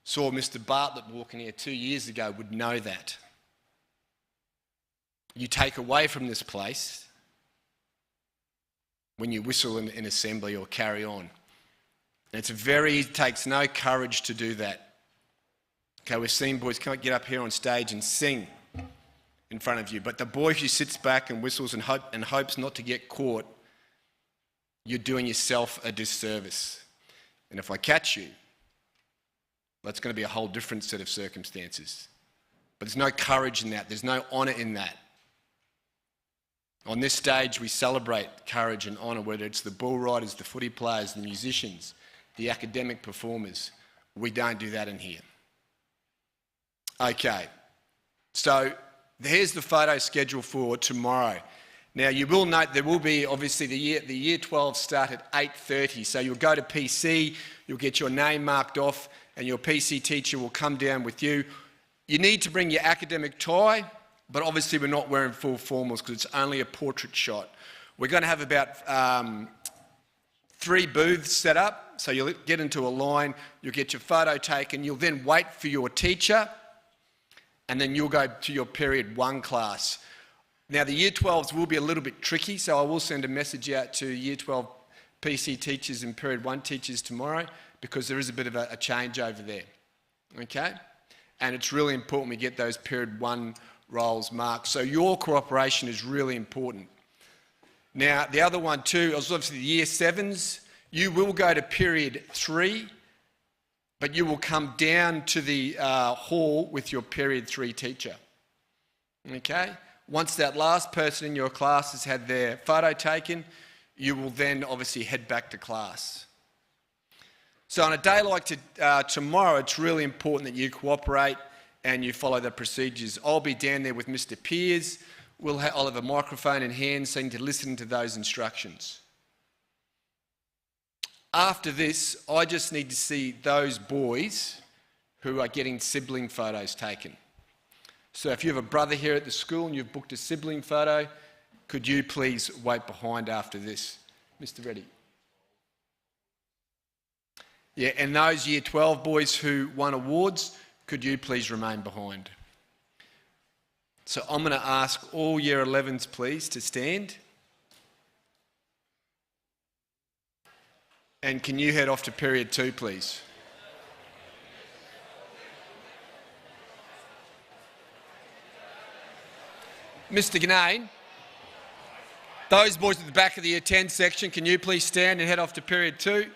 saw Mr. Bartlett walking here 2 years ago would know that. You take away from this place when you whistle in assembly or carry on. And it takes no courage to do that. Okay, we've seen boys can't get up here on stage and sing in front of you, but the boy who sits back and whistles and hopes not to get caught, you're doing yourself a disservice. And if I catch you, that's going to be a whole different set of circumstances. But there's no courage in that. There's no honour in that. On this stage, we celebrate courage and honour, whether it's the bull riders, the footy players, the musicians, the academic performers. We don't do that in here. Okay, so here's the photo schedule for tomorrow. Now, you will note there will be, obviously, the year 12 start at 8:30, so you'll go to PC, you'll get your name marked off, and your PC teacher will come down with you. You need to bring your academic tie, but obviously we're not wearing full formals because it's only a portrait shot. We're going to have about 3 booths set up, so you'll get into a line, you'll get your photo taken, you'll then wait for your teacher, and then you'll go to your period 1 class. Now, the year 12s will be a little bit tricky, so I will send a message out to year 12 PC teachers and period 1 teachers tomorrow, because there is a bit of a changeover there, okay? And it's really important we get those period 1 roles marked. So your cooperation is really important. Now, the other one too, is obviously the year 7s. You will go to period 3, but you will come down to the hall with your period 3 teacher. Okay? Once that last person in your class has had their photo taken, you will then obviously head back to class. So on a day like tomorrow, it's really important that you cooperate and you follow the procedures. I'll be down there with Mr. Pears. I'll have a microphone in hand so you need to listen to those instructions. After this, I just need to see those boys who are getting sibling photos taken. So if you have a brother here at the school and you've booked a sibling photo, could you please wait behind after this? Mr. Reddy. Yeah, and those year 12 boys who won awards, could you please remain behind? So I'm going to ask all year 11s please to stand. And can you head off to period 2 please? Mr. Ganane, those boys at the back of the year 10 section, can you please stand and head off to period 2?